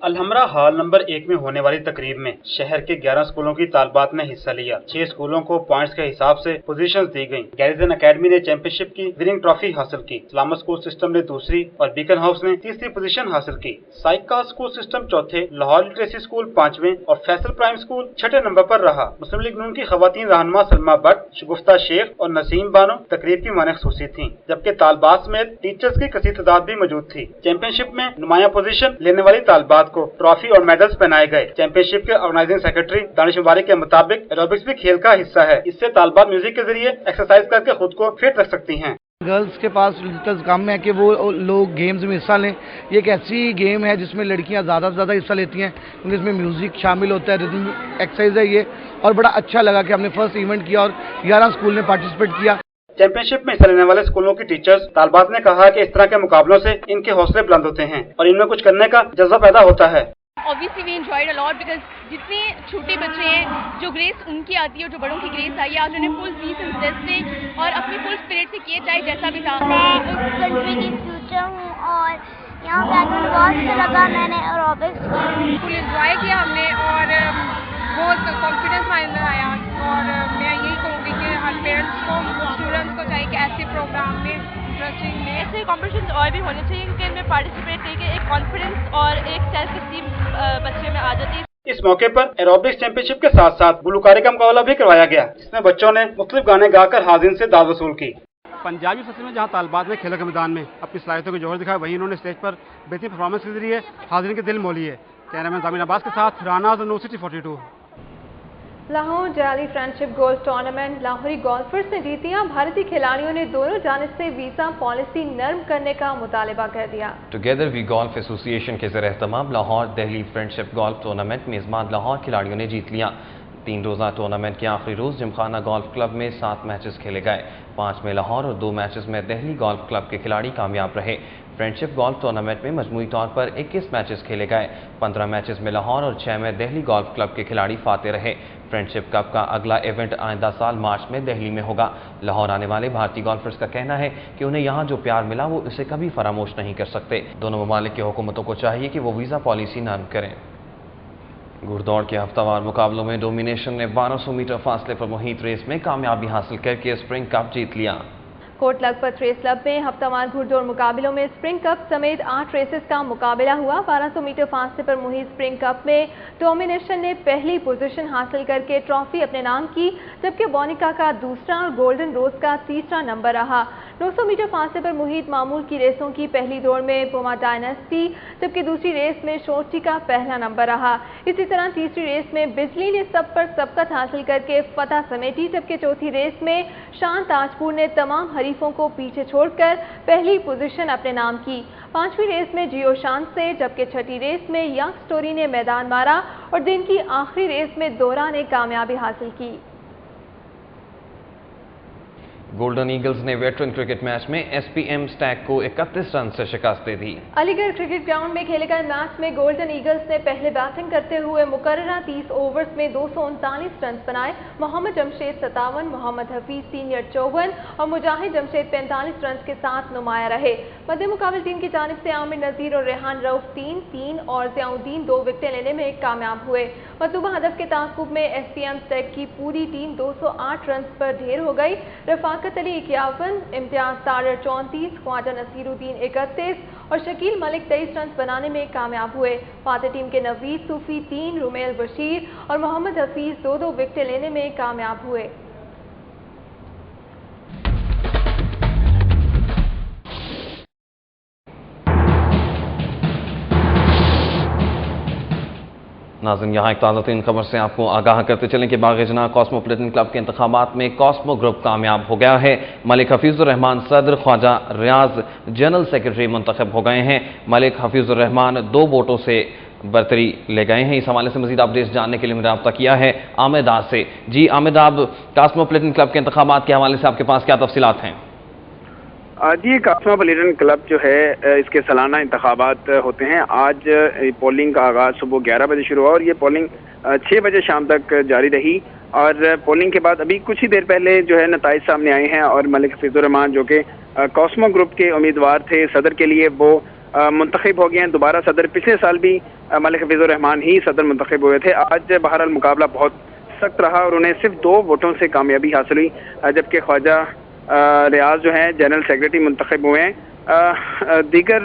अलहमरा हॉल नंबर 1 में होने वाली तकरीब में शहर के 11 स्कूलों की तालबात ने हिस्सा लिया। 6 स्कूलों को पॉइंट्स के हिसाब से पोजीशंस दी गयी। गैरिसन एकेडमी ने चैंपियनशिप की विनिंग ट्रॉफी हासिल की। सलामत स्कूल सिस्टम ने दूसरी और बीकन हाउस ने तीसरी पोजीशन हासिल की। साइका स्कूल सिस्टम चौथे, लाहौर लिटरेसी स्कूल 5वें और फैसल प्राइम स्कूल 6ठे नंबर पर रहा। मुस्लिम लीग नून की खवातीन रहनुमा सलमा भट्ट, शगुफ्ता शेख और नसीम बानो तकरीब की माने खसूसी थी, जबकि तालबात समेत टीचर्स की कसीर तादाद भी मौजूद थी। चैंपियनशिप में नुमाया पोजीशन लेने वाली तालबात को ट्रॉफी और मेडल्स पहनाए गए। चैंपियनशिप के ऑर्गेनाइजिंग सेक्रेटरी दानिश मुबारक के मुताबिक एरोबिक्स भी खेल का हिस्सा है। इससे तालबात म्यूजिक के जरिए एक्सरसाइज करके खुद को फिट रख सकती हैं। गर्ल्स के पास कम है कि वो लोग गेम्स में हिस्सा लें। ये एक ऐसी गेम है जिसमें लड़कियां ज़्यादा से ज़्यादा हिस्सा लेती हैं, क्योंकि इसमें म्यूज़िक शामिल होता है, रिदम एक्सरसाइज है ये। और बड़ा अच्छा लगा कि हमने फर्स्ट इवेंट किया और 11 स्कूल ने पार्टिसिपेट किया। चैंपियनशिप में हिस्सा लेने वाले स्कूलों की टीचर्स तालबात ने कहा कि इस तरह के मुकाबलों से इनके हौसले बुलंद होते हैं और इनमें कुछ करने का जज्बा पैदा होता है। Obviously we enjoyed a lot because जितने छोटे बच्चे हैं जो ग्रेस उनकी आती है और जो बड़ों की ग्रेस आई है, आज उन्हें फुल पीस एंड जेस्ट से और अपनी फुल स्पिरिट से किए, चाहे जैसा भी था। मैं इस कंट्री की फ्यूचर हूँ और यहाँ पे आकर बहुत अच्छा लगा। मैंने एरोबिक्स फुल एंजॉय किया हमने और बहुत कॉन्फिडेंस में आया। और मैं यही कहूँगी कि हर पेरेंट्स को, स्टूडेंट्स को चाहिए कि ऐसे प्रोग्राम में इंटरेस्टिंग में ऐसे कॉम्पिटिशन और भी होने चाहिए, क्योंकि इनमें पार्टिसिपेट करके एक कॉन्फिडेंस और एक सेल्फ एस्टीम बच्चे में आ जाती है। इस मौके पर एरोबिक्स चैंपियनशिप के साथ साथ गुलकारी का मुकाबला भी करवाया गया, जिसमें बच्चों ने मुख्तलिफ गाने गाकर हाजिरीन से दाद वसूल की। पंजाबी फेस्टिवल में जहाँ तालबात में खेलों के मैदान में अपनी सलाहियतों को जौहर दिखाया, वहीं उन्होंने स्टेज पर बेहतरीन परफॉर्मेंस के जरिए हाजिरीन के दिल मोह लिए। कैमरामैन जामिन अब्बास के साथ राना आज़िर नूर, सिटी 42। लाहौर जाली friendship golf tournament Lahori golfer's ने जीतियां। भारतीय खिलाड़ियों ने दोनों जानिब से वीजा पॉलिसी नरम करने का मुतालबा कर दिया। टुगेदर वी गोल्फ एसोसिएशन के ज़रिए एहतमाम Lahore Delhi friendship golf tournament मेज़बान लाहौर खिलाड़ियों ने जीत लिया। 3 रोज़ा टूर्नामेंट के आखिरी रोज़ जिमखाना गोल्फ क्लब में 7 मैचेस खेले गए। 5 में लाहौर और 2 मैचेस में दिल्ली गोल्फ क्लब के खिलाड़ी कामयाब रहे। फ्रेंडशिप गोल्फ टूर्नामेंट में मजमूई तौर पर 21 मैचेस खेले गए। 15 मैचेस में लाहौर और 6 में दिल्ली गोल्फ क्लब के खिलाड़ी फाते रहे। फ्रेंडशिप कप का अगला इवेंट आइंदा साल मार्च में दिल्ली में होगा। लाहौर आने वाले भारतीय गोल्फर्स का कहना है कि उन्हें यहाँ जो प्यार मिला वो इसे कभी फरामोश नहीं कर सकते। दोनों ममालिक की हुकूमतों को चाहिए कि वो वीज़ा पॉलिसी नरम करें। घुड़दौड़ के हफ्तावार मुकाबलों में डोमिनेशन ने 1200 मीटर फासले पर मुहित रेस में कामयाबी हासिल करके स्प्रिंग कप जीत लिया। कोट लखपत रेस क्लब में हफ्तावार घुड़दौड़ मुकाबलों में स्प्रिंग कप समेत 8 रेसेस का मुकाबला हुआ। 1200 मीटर फासले पर मुहित स्प्रिंग कप में डोमिनेशन ने पहली पोजीशन हासिल करके ट्रॉफी अपने नाम की, जबकि बोनिका का दूसरा और गोल्डन रोज का तीसरा नंबर रहा। 900 मीटर फासले पर मुहित मामूल की रेसों की पहली दौड़ में पुमा डायनेस्टी, जबकि दूसरी रेस में शोर्ची का पहला नंबर रहा। इसी तरह तीसरी रेस में बिजली ने सब पर सबकत हासिल करके फतह समेटी, जबकि चौथी रेस में शान ताजपुर ने तमाम हरीफों को पीछे छोड़कर पहली पोजीशन अपने नाम की। पांचवी रेस में जियो शान से, जबकि छठी रेस में यंग स्टोरी ने मैदान मारा और दिन की आखिरी रेस में दोरा ने कामयाबी हासिल की। गोल्डन ईगल्स ने वेटरन क्रिकेट मैच में एसपीएम स्टैग को 31 रन से शिकस्त दे दी। अलीगढ़ क्रिकेट ग्राउंड में खेले गए मैच में गोल्डन ईगल्स ने पहले बैटिंग करते हुए मुकर्ररा 30 ओवर्स में 239 रन बनाए। मोहम्मद जमशेद 57, मोहम्मद हफीज सीनियर 54 और मुजाहिद जमशेद 45 रन के साथ नुमाया रहे। मध्य मुकाबले टीम की जानिब से आमिर नजीर और रेहान रऊफ 3-3 और ज़ियाउद्दीन 2 विकेटें लेने में कामयाब हुए। मतलूबा हदफ के ताक़ुब में एसपीएम स्टैग की पूरी टीम 208 रन पर ढेर हो गई। रफाकत अली 51, इम्तियाज तारर 34, ख्वाजा नसीरुद्दीन 31 और शकील मलिक 23 रन बनाने में कामयाब हुए। फातह टीम के नवीद सूफी 3, रुमेल बशीर और मोहम्मद हफीज 2-2 विकेटें लेने में कामयाब हुए। नाज़रीन, यहाँ एक ताज़ा तरीन खबर से आपको आगाह करते चलें कि बाग़-ए-जनाह कॉस्मोपॉलिटन क्लब के इंतखाबात में कॉस्मो ग्रुप कामयाब हो गया है। मलिक हफीज़ुर-रहमान सदर, ख्वाजा रियाज जनरल सेक्रेटरी मुंतखब हो गए हैं। मलिक हफीज़ुर-रहमान 2 वोटों से बरतरी ले गए हैं। इस हवाले से मज़ीद अपडेट्स जानने के लिए मैंने रब्ता किया है आमिद आज से। जी आमिद, आप कॉस्मोपॉलिटन क्लब के इंतखाबात के हवाले से आपके पास क्या तफसीलात हैं? जी, कॉस्मोपॉलिटन क्लब जो है इसके सालाना इंतखाबात होते हैं। आज पोलिंग का आगाज़ सुबह 11 बजे शुरू हुआ और ये पोलिंग 6 बजे शाम तक जारी रही। और पोलिंग के बाद अभी कुछ ही देर पहले जो है नताइज सामने आए हैं और मलिक हफीज़ुर-रहमान जो कि कॉस्मो ग्रुप के उम्मीदवार थे सदर के लिए, वो मुंतखब हो गए हैं दोबारा सदर। पिछले साल भी मलिक हफीज़ुर-रहमान ही सदर मुंतखब हुए थे। आज बहरहाल मुकाबला बहुत सख्त रहा और उन्हें सिर्फ 2 वोटों से कामयाबी हासिल हुई, जबकि ख्वाजा रियाज जो हैं जनरल सेक्रेटरी मुंतखब हुए हैं। दीगर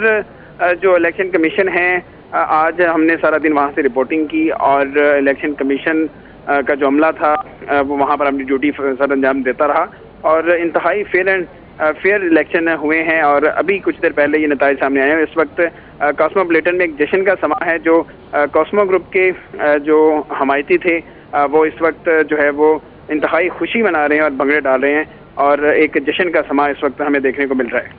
जो इलेक्शन कमीशन है, आज हमने सारा दिन वहाँ से रिपोर्टिंग की और इलेक्शन कमीशन का जो अमला था वो वहाँ पर अपनी ड्यूटी सर अंजाम देता रहा और इंतहाई फेयर इलेक्शन हुए हैं। और अभी कुछ देर पहले ये नताइज सामने आए हैं। इस वक्त कॉस्मोपॉलिटन में एक जश्न का समा है। जो कॉस्मो ग्रुप के जो हमायती थे वो इस वक्त जो है वो इंतहाई खुशी मना रहे हैं और भंगड़े डाल रहे हैं और एक जश्न का समा इस वक्त हमें देखने को मिल रहा है।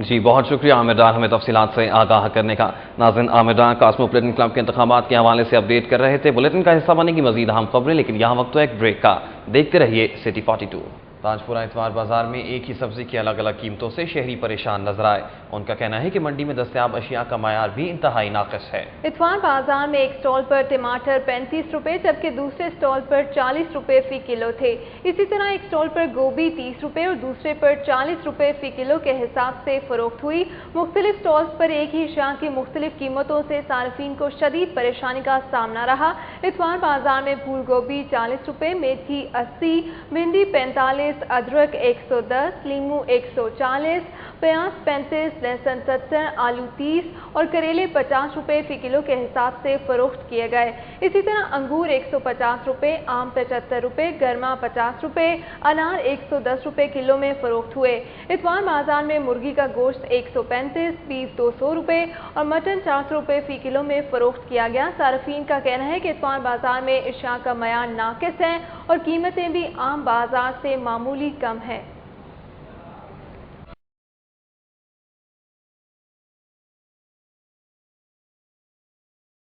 जी बहुत शुक्रिया आमिर, हमें तफसीलात से आगाह करने का। नाज़रीन, आमिर कॉस्मोपॉलिटन क्लब के इंतखाबात के हवाले से अपडेट कर रहे थे। बुलेटिन का हिस्सा बनेगी मजीद अहम खबरें, लेकिन यहाँ वक्त तो एक ब्रेक का। देखते रहिए सिटी 42। ताजपुरा इतवार बाजार में एक ही सब्जी की अलग अलग कीमतों से शहरी परेशान नजर आए। उनका कहना है कि मंडी में दस्तयाब अशिया का मायार भी इंतहाई नाक़िस है। इतवार बाजार में एक स्टॉल पर टमाटर 35 रुपए जबकि दूसरे स्टॉल पर 40 रुपए फी किलो थे। इसी तरह एक स्टॉल पर गोभी 30 रुपए और दूसरे पर 40 रुपए फी किलो के हिसाब से फरोख्त हुई। मुख्तलिफ स्टॉल्स पर एक ही अशिया की मुख्तलिफ कीमतों से सार्फिन को शदीद परेशानी का सामना रहा। इतवार बाजार में फूल गोभी 40 रुपए, मेथी 80, भिंडी 45, अदरक 110, लीमू 140, प्याज 35, लहसुन 70, आलू 30 और करेले 50 रुपए फी किलो के हिसाब से फरोख्त किए गए। इसी तरह अंगूर 150 रुपए, आम 75 रुपए, गरमा 50 रुपए, अनार 110 रुपए किलो में फरोख्त हुए। इतवार बाजार में मुर्गी का गोश्त 135, बीफ 200 रुपए और मटन 400 रुपए फी किलो में फरोख्त किया गया। सार्फिन का कहना है कि इतवार बाजार में अशिया का मयार नाकिस है और कीमतें भी आम बाजार से मामूली कम है।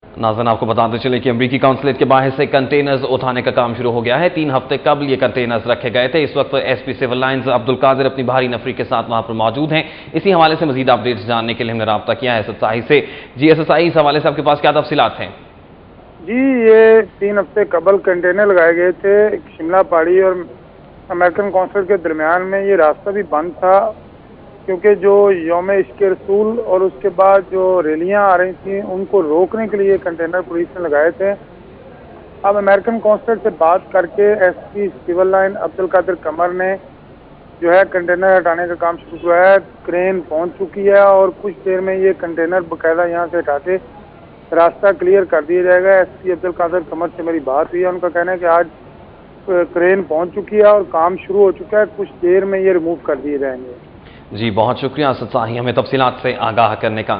नाज़रीन, आपको बताते चले कि अमरीकी काउंसलेट के बाहर से कंटेनर्स उठाने का काम शुरू हो गया है। 3 हफ्ते कबल ये कंटेनर्स रखे गए थे। इस वक्त SP civil lines Abdul Qadir अपनी भारी नफरी के साथ वहां पर मौजूद हैं। इसी हवाले से मजीद अपडेट्स जानने के लिए हमने रब्ता किया है एसएसआई से। जी एसएसआई, इस हवाले से आपके पास क्या तफसीलात हैं? जी, ये 3 हफ्ते कबल कंटेनर लगाए गए थे। शिमला पहाड़ी और अमेरिकन काउंसलेट के दरमियान में ये रास्ता भी बंद था क्योंकि जो यौम इश्क रसूल और उसके बाद जो रैलियां आ रही थी उनको रोकने के लिए कंटेनर पुलिस ने लगाए थे। अब अमेरिकन काउंसलेट से बात करके SP civil line Abdul Qadir Qamar ने जो है कंटेनर हटाने का काम शुरू किया है। क्रेन पहुंच चुकी है और कुछ देर में ये कंटेनर बाकायदा यहाँ से हटा के रास्ता क्लियर कर दिया जाएगा। एसपी अब्दुल कादिर कमर से मेरी बात हुई है, उनका कहना है कि आज क्रेन पहुंच चुकी है और काम शुरू हो चुका है, कुछ देर में ये रिमूव कर दिए जाएंगे। जी बहुत शुक्रिया असद साही हमें तफसीलात से आगाह करने का।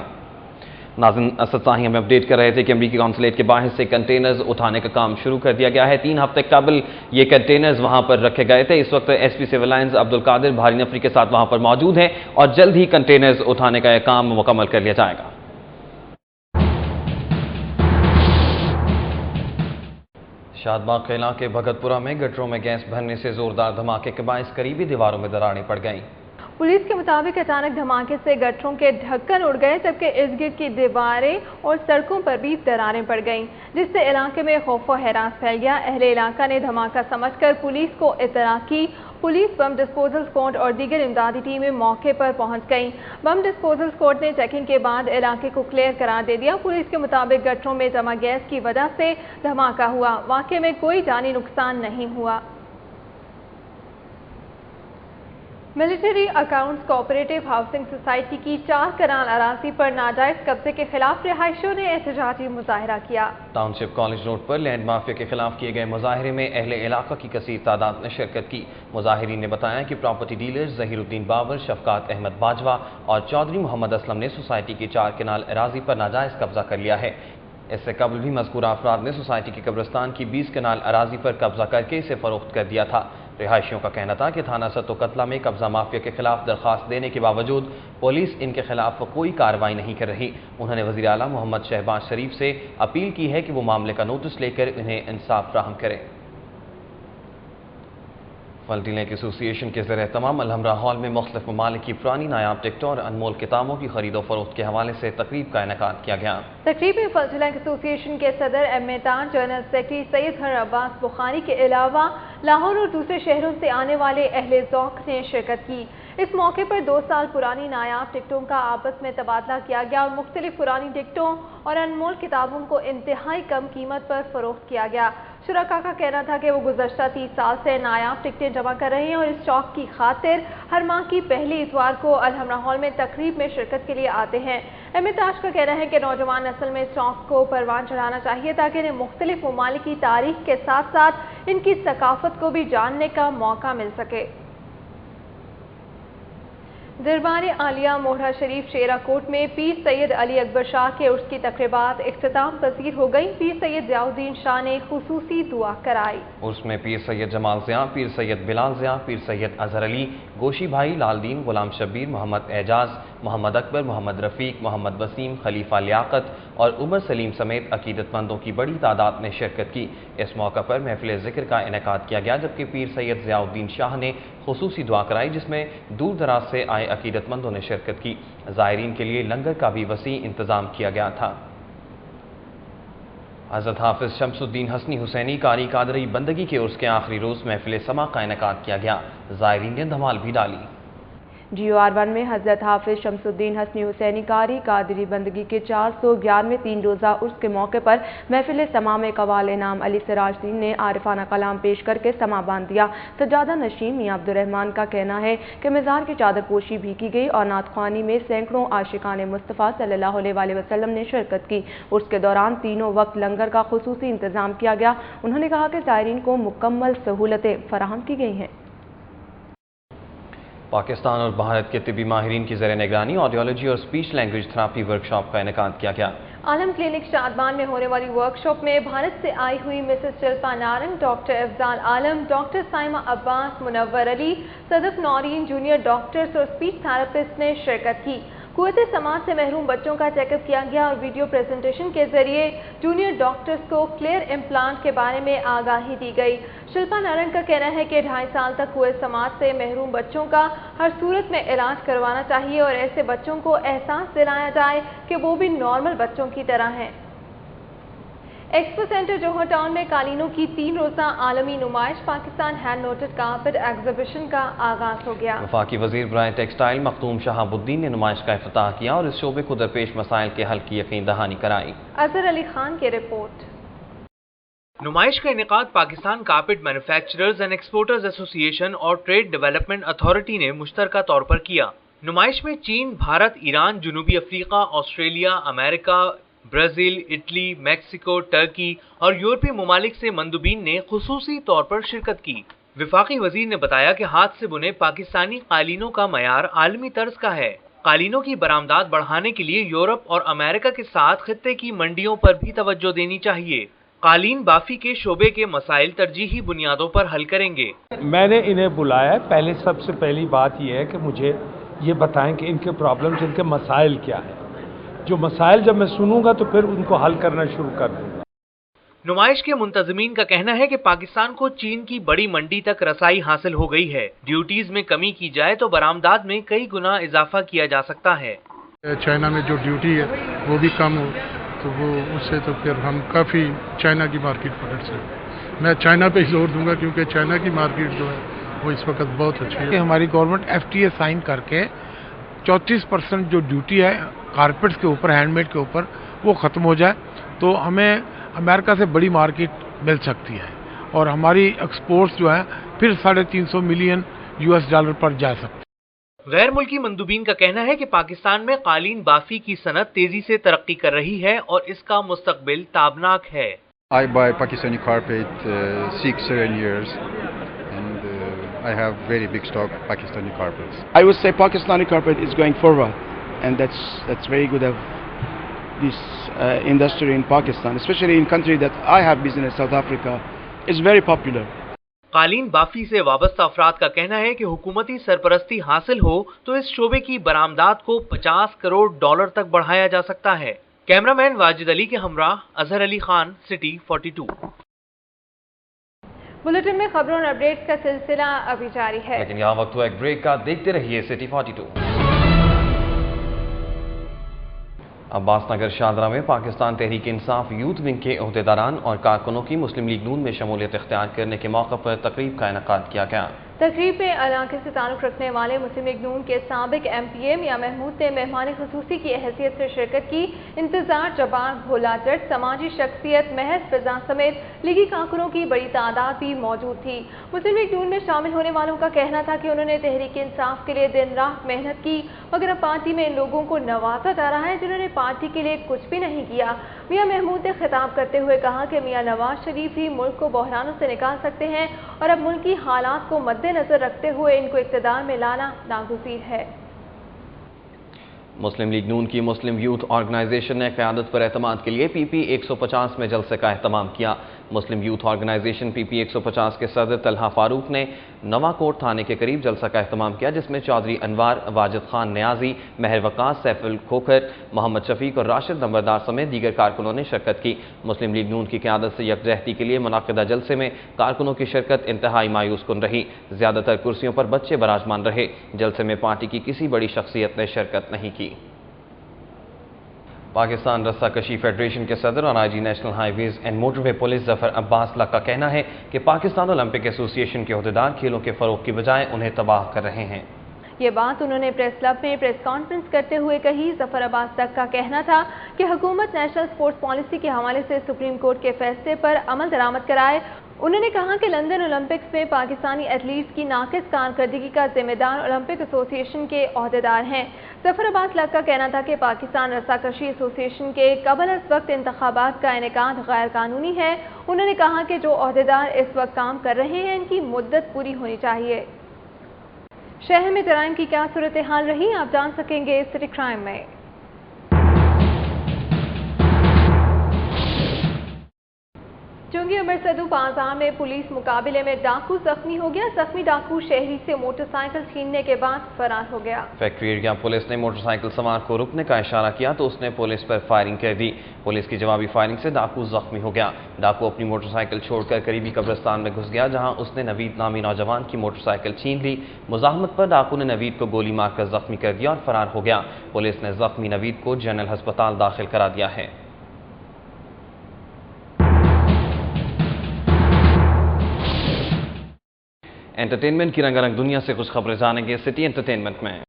नाज़रीन, असद साही हमें अपडेट कर रहे थे कि अमरीकी कॉन्सुलेट के बाहर से कंटेनर्स उठाने का काम शुरू कर दिया गया है। 3 हफ्ते कबल ये कंटेनर्स वहां पर रखे गए थे। इस वक्त SP civil lines Abdul Qadir भारी नफरी के साथ वहां पर मौजूद हैं और जल्द ही कंटेनर्स उठाने का यह काम मुकम्मल कर लिया जाएगा। शादबाग के इलाके भगतपुरा में गटरों में गैस भरने से जोरदार धमाके के बायस करीबी दीवारों में दरारें पड़ गईं। पुलिस के मुताबिक अचानक धमाके से गटरों के ढक्कन उड़ गए, जबकि इर्द गिर्द की दीवारें और सड़कों पर भी दरारें पड़ गईं, जिससे इलाके में खौफ व हैरान फैल गया। अहले इलाका ने धमाका समझकर पुलिस को इत्तला की। पुलिस, बम डिस्पोजल स्क्वाड और दीगर इमदादी टीमें मौके पर पहुंच गईं। बम डिस्पोजल स्क्वाड ने चेकिंग के बाद इलाके को क्लियर करार दे दिया। पुलिस के मुताबिक गटरों में जमा गैस की वजह से धमाका हुआ। वाक़े में कोई जानी नुकसान नहीं हुआ। Military accounts cooperative housing society की 4 कनाल अराजी पर नाजायज कब्जे के खिलाफ रिहायशियों ने एहतजाजी मुजाहरा किया। टाउनशिप कॉलेज रोड पर लैंड माफिया के खिलाफ किए गए मुजाहरे में अहले इलाका की कसीर तादाद ने शिरकत की। मुजाहिरीन ने बताया कि प्रॉपर्टी डीलर्स ज़हीरुद्दीन बाबर, शफकात अहमद बाजवा और चौधरी मोहम्मद असलम ने सोसाइटी की 4 कनाल अराजी पर नाजायज कब्जा कर लिया है। इससे कबल भी मज़कूरा अफराद ने सोसाइटी के कब्रिस्तान की 20 कनाल अराजी पर कब्जा करके इसे फरोख्त कर दिया था। रिहायशियों का कहना था कि थाना सत्तो कतला में कब्जा माफिया के खिलाफ दरख्वास्त देने के बावजूद पुलिस इनके खिलाफ कोई कार्रवाई नहीं कर रही। उन्होंने वज़ीर आला मोहम्मद शहबाज शरीफ से अपील की है कि वो मामले का नोटिस लेकर इन्हें इंसाफ फराहम करें। फल्टी लेक एसोसिएशन के ज़रिए तमाम अलहमरा हॉल में मुख्तलिफ ममालिक की पुरानी नायाब टिकटों और अनमोल किताबों की खरीदो फरोख्त के हवाले से तकरीब का इनेकाद किया गया। तकरीब में फल्टी लेक एसोसिएशन के सदर एम.ए. तान, जनरल सेक्रेटरी सैयद हर अब्बास बुखारी के अलावा लाहौर और दूसरे शहरों से आने वाले अहले ज़ौक़ ने शिरकत की। इस मौके पर 2 साल पुरानी नायाब टिकटों का आपस में तबादला किया गया और मुख्तलिफ पुरानी टिकटों और अनमोल किताबों को इंतहाई कम कीमत पर फरोख्त किया गया। शुरका का कहना था कि वो गुज़श्ता 30 साल से नायाब टिकटें जमा कर रहे हैं और इस शौक की खातिर हर माह की पहली इतवार को अलहमरा हॉल में तकरीब में शिरकत के लिए आते हैं। एम.ए. ताज का कहना है कि नौजवान नस्ल में इस शौक को परवान चढ़ाना चाहिए ताकि इन्हें मुख्तलिफ ममालिक की तारीख के साथ साथ इनकी सकाफत को भी जानने का मौका मिल सके। दरबार आलिया मोहरा शरीफ शेराकोट में पीर सैयद अली अकबर शाह के उर्स की तकरीबात इख्तिताम पसीर हो गई। पीर सैयद ज़ियाउद्दीन शाह ने खुसूसी दुआ कराई। उर्स में पीर सैयद जमाल ज़िया, पीर सैयद बिलाल ज़िया, पीर सैयद अजहर अली, गोशी भाई, लालदीन, गुलाम शब्बीर, मोहम्मद एजाज, मोहम्मद अकबर, मोहम्मद रफ़ीक, मोहम्मद वसीम, खलीफा लियाकत और उमर सलीम समेत अकीदतमंदों की बड़ी तादाद ने शिरकत की। इस मौका पर महफिल ज़िक्र का इनेकाद किया गया, जबकि पीर सैयद ज़ियाउद्दीन शाह ने खुसूसी दुआ कराई, जिसमें दूर दराज से आए अकीदतमंदों ने शिरकत की। ज़ायरीन के लिए लंगर का भी वसी इंतजाम किया गया था। हज़रत हाफिज़ शम्सुद्दीन हसनी हुसैनी कारी कादरी बंदगी के उर्स के आखिरी रोज़ महफिल समा का इनेकाद किया गया। ज़ायरीन ने धमाल भी डाली। GOR1 में हज़रत हाफिज़ शम्सुद्दीन हसनी हुसैनी कारी कादरी बंदगी के 411वें 3 रोज़ा उर्स के मौके पर महफिल समा में कवाल इनाम अली सिराजदीन ने आरिफाना कलाम पेश करके समा बांध दिया। सजादा नशीन मियां अब्दुर्रहमान का कहना है कि मज़ार की चादर पोशी भी की गई और नातख्वानी में सैकड़ों आशिकान मुस्तफ़ा सल्लल्लाहु अलैहि वसल्लम ने शिरकत की। उर्स के दौरान तीनों वक्त लंगर का खुसूसी इंतजाम किया गया। उन्होंने कहा कि ज़ायरीन को मुकम्मल सहूलतें फराहम की गई हैं। पाकिस्तान और भारत के तिबी माहिरीन की ज़रिए निगरानी ऑडियोलॉजी और स्पीच लैंग्वेज थेरेपी वर्कशॉप का इनेकाद किया गया। आलम क्लिनिक शादबान में होने वाली वर्कशॉप में भारत से आई हुई Mrs Shilpa Narang, doctor Afzal Alam, doctor Saima Abbas, Munawwar Ali, Sadaf Naureen, junior doctors और स्पीच थेरेपिस्ट ने शिरकत की। कुव्वत समाज से महरूम बच्चों का चेकअप किया गया और वीडियो प्रेजेंटेशन के जरिए जूनियर डॉक्टर्स को क्लियर इम्प्लांट के बारे में आगाही दी गई। शिल्पा नारंग का कहना है कि 2.5 साल तक कुव्वत समाज से महरूम बच्चों का हर सूरत में इलाज करवाना चाहिए और ऐसे बच्चों को एहसास दिलाया जाए कि वो भी नॉर्मल बच्चों की तरह हैं। एक्सपो सेंटर जौहर टाउन में कालीनों की 3 रोज़ा आलमी नुमाइश Pakistan hand noted carpet exhibition का आगाज हो गया। वफाकी वजीर बराए टेक्सटाइल मखदूम शहाबुद्दीन ने नुमाइश का इफ्तिताह किया और इस शोबे को दरपेश मसाइल के हल की यकीन दहानी कराई। अजहर अली खान की रिपोर्ट। नुमाइश का इनेकाद Pakistan carpet manufacturers and exporters association और ट्रेड डेवलपमेंट अथॉरिटी ने मुश्तरका तौर पर किया। नुमाइश में चीन, भारत, ईरान, जनूबी Africa, Australia, America, Brazil, Italy, Mexico, Turkey और यूरोपीय ममालिक से मंदुबीन ने खुसूसी तौर पर शिरकत की। वफाकी वजीर ने बताया कि हाथ से बुने पाकिस्तानी कालीनों का मयार आलमी तर्ज का है। कालीनों की बरामदात बढ़ाने के लिए यूरोप और अमेरिका के साथ खित्ते की मंडियों पर भी तवज्जो देनी चाहिए। कालीन बाफी के शोबे के मसाइल तरजीही बुनियादों पर हल करेंगे। मैंने इन्हें बुलाया है, पहले सबसे पहली बात यह है कि मुझे ये बताएं कि इनके प्रॉब्लम्स, इनके मसाइल क्या हैं। जो मसाइल जब मैं सुनूंगा तो फिर उनको हल करना शुरू कर दूंगा। नुमाइश के मुंतजमीन का कहना है कि पाकिस्तान को चीन की बड़ी मंडी तक रसाई हासिल हो गई है। ड्यूटीज में कमी की जाए तो बरामदात में कई गुना इजाफा किया जा सकता है। चाइना में जो ड्यूटी है वो भी कम हो तो वो उससे तो फिर हम काफ़ी चाइना की मार्केट पकड़ सकते। मैं चाइना पे जोर दूंगा क्योंकि चाइना की मार्केट जो है वो इस वक्त बहुत अच्छी है। हमारी गवर्नमेंट FTA साइन करके 34% जो ड्यूटी है कारपेट्स के ऊपर, हैंडमेड के ऊपर, वो ख़त्म हो जाए तो हमें अमेरिका से बड़ी मार्केट मिल सकती है और हमारी एक्सपोर्ट्स जो है फिर $350 मिलियन US पर जा सकती है। गैर मुल्की मंदूबीन का कहना है कि पाकिस्तान में कालीन बाफी की सनत तेजी से तरक्की कर रही है और इसका मुस्तकबिल ताबनाक है। I buy Pakistani carpet 6-7 years and I have very big stock Pakistani carpets. I would say Pakistani carpet is going forward and that's very good of this industry in Pakistan, especially in country that I have business, South Africa, is very popular. कालीन बाफी से वाबस्ता अफराद का कहना है कि हुकूमती सरपरस्ती हासिल हो तो इस शोबे की बरामदात को $50 करोड़ तक बढ़ाया जा सकता है। कैमरामैन वाजिद अली के हमराह अजहर अली खान, सिटी 42। बुलेटिन में खबरों और अपडेट्स का सिलसिला अभी जारी है, लेकिन यहाँ वक्त हुआ एक ब्रेक का। देखते रहिए सिटी 42। अब्बास नगर शाहदरा में पाकिस्तान तहरीक इंसाफ यूथ विंग के ओहदेदारान और कारकुनों की मुस्लिम लीग नून में शमूलियत इख्तियार करने के मौके पर तकरीब का इनेकाद किया गया। तकरीब में इलाके से ताल्लुक रखने वाले मुस्लिम लीग नून के साबिक MPA मियां महमूद ने मेहमान खुसूसी की हैसियत से शिरकत की। इंतजार जबार भोला जट, समाजी शख्सियत महज फिजा समेत लीगी कारकुनों की बड़ी तादाद भी मौजूद थी। मुस्लिम लीग नून में शामिल होने वालों का कहना था कि उन्होंने तहरीक इंसाफ के लिए दिन रात मेहनत की, मगर अब पार्टी में इन लोगों को नवाजा जा रहा है जिन्होंने पार्टी के लिए कुछ भी नहीं किया। मियां महमूद ने खिताब करते हुए कहा कि मियां नवाज शरीफ ही मुल्क को बहरानों से निकाल सकते हैं और अब मुल्क की हालात को मद्देनजर रखते हुए इनको इक़्तिदार में लाना नागुज़ीर है। मुस्लिम लीग नून की मुस्लिम यूथ ऑर्गेनाइजेशन ने क़यादत पर एतमाद के लिए PP 150 में जलसे का एहतमाम किया। मुस्लिम यूथ ऑर्गेनाइजेशन PP 150 के सदर तलहा फारूक ने नवाकोट थाने के करीब जलसा का एहतमाम किया, जिसमें चौधरी अनवार, वाजिद खान न्याजी, महर वकास, सैफुल खोखर, मोहम्मद शफीक और राशिद नंबरदार समेत दीगर कारकुनों ने शिरकत की। मुस्लिम लीग नून की क़यादत से यकजहती के लिए मुनाकिदा जलसे में कारकुनों की शिरकत इंतहाई मायूस कुन रही। ज़्यादातर कुर्सियों पर बच्चे बराजमान रहे। जलसे में पार्टी की किसी बड़ी शख्सियत ने शिरकत नहीं की। पाकिस्तान रस्साकशी फेडरेशन के सदर और IG national highways and motorway police Zafar Abbas luck का कहना है कि पाकिस्तान ओलंपिक एसोसिएशन के ओहदेदार खेलों के फरोग की बजाय उन्हें तबाह कर रहे हैं। ये बात उन्होंने प्रेस क्लब में प्रेस कॉन्फ्रेंस करते हुए कही। जफर अब्बास लक का कहना था कि हुकूमत नेशनल स्पोर्ट्स पॉलिसी के हवाले से सुप्रीम कोर्ट के फैसले पर अमल दरामद कराए। उन्होंने कहा कि लंदन ओलंपिक्स में पाकिस्तानी एथलीट्स की नाकिस कारकर्दगी का जिम्मेदार ओलंपिक एसोसिएशन के ओहदेदार हैं। जफर अब्बास लक का कहना था कि पाकिस्तान रस्साकशी एसोसिएशन के कबल इस वक्त इंतखाबात का इनेकाद गैर कानूनी है। उन्होंने कहा कि जो ओहदेदार इस वक्त काम कर रहे हैं इनकी मुद्दत पूरी होनी चाहिए। शहर में जराइम की क्या सूरत हाल रही, आप जान सकेंगे सिटी क्राइम में। चुंगी उमर सदू बाजार में पुलिस मुकाबले में डाकू जख्मी हो गया। जख्मी डाकू शहरी से मोटरसाइकिल छीनने के बाद फरार हो गया। फैक्ट्री एरिया पुलिस ने मोटरसाइकिल सवार को रुकने का इशारा किया तो उसने पुलिस पर फायरिंग कर दी। पुलिस की जवाबी फायरिंग से डाकू जख्मी हो गया। डाकू अपनी मोटरसाइकिल छोड़कर करीबी कब्रिस्तान में घुस गया, जहां उसने नवीद नामी नौजवान की मोटरसाइकिल छीन ली। मुजाहमत पर डाकू ने नवीद को गोली मारकर जख्मी कर दिया और फरार हो गया। पुलिस ने जख्मी नवीद को जनरल अस्पताल दाखिल करा दिया है। एंटरटेनमेंट की रंगारंग दुनिया से कुछ खबरें जानेंगे सिटी एंटरटेनमेंट में।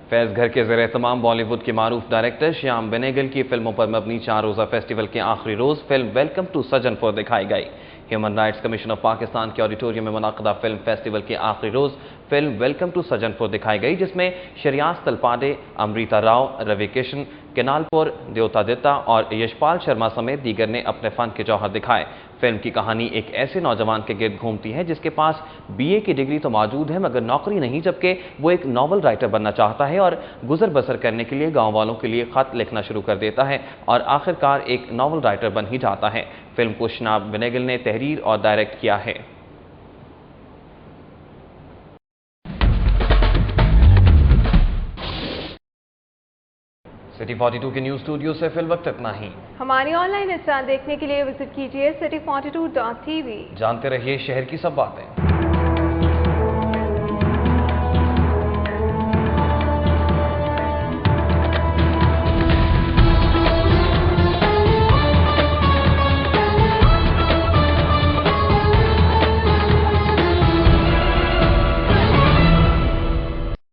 फैज घर के ज़ेरे तमाम बॉलीवुड के मारूफ डायरेक्टर श्याम बेनेगल की फिल्मों पर मबनी 4 रोज़ा फेस्टिवल के आखिरी रोज़ फिल्म वेलकम टू सज्जनपुर दिखाई गई। Human rights commission of Pakistan के ऑडिटोरियम में मुनाक़िदा फिल्म फेस्टिवल के आखिरी रोज़ फिल्म वेलकम टू सज्जनपुर दिखाई गई, जिसमें शरियास तलपाडे, अमृता राव, रवि किशन, केनालपुर, देवतादित्ता और यशपाल शर्मा समेत दीगर ने अपने फन के जौहर दिखाए। फिल्म की कहानी एक ऐसे नौजवान के गिर्द घूमती है जिसके पास BA की डिग्री तो मौजूद है मगर नौकरी नहीं, जबकि वो एक नॉवल राइटर बनना चाहता है और गुजर बसर करने के लिए गांव वालों के लिए खत लिखना शुरू कर देता है और आखिरकार एक नॉवल राइटर बन ही जाता है। फिल्म को शनाब विनेगल ने तहरीर और डायरेक्ट किया है। सिटी 42 के न्यूज स्टूडियो से फिल वक्त इतना ही। हमारी ऑनलाइन स्टार देखने के लिए विजिट कीजिए city42.tv। जानते रहिए शहर की सब बातें।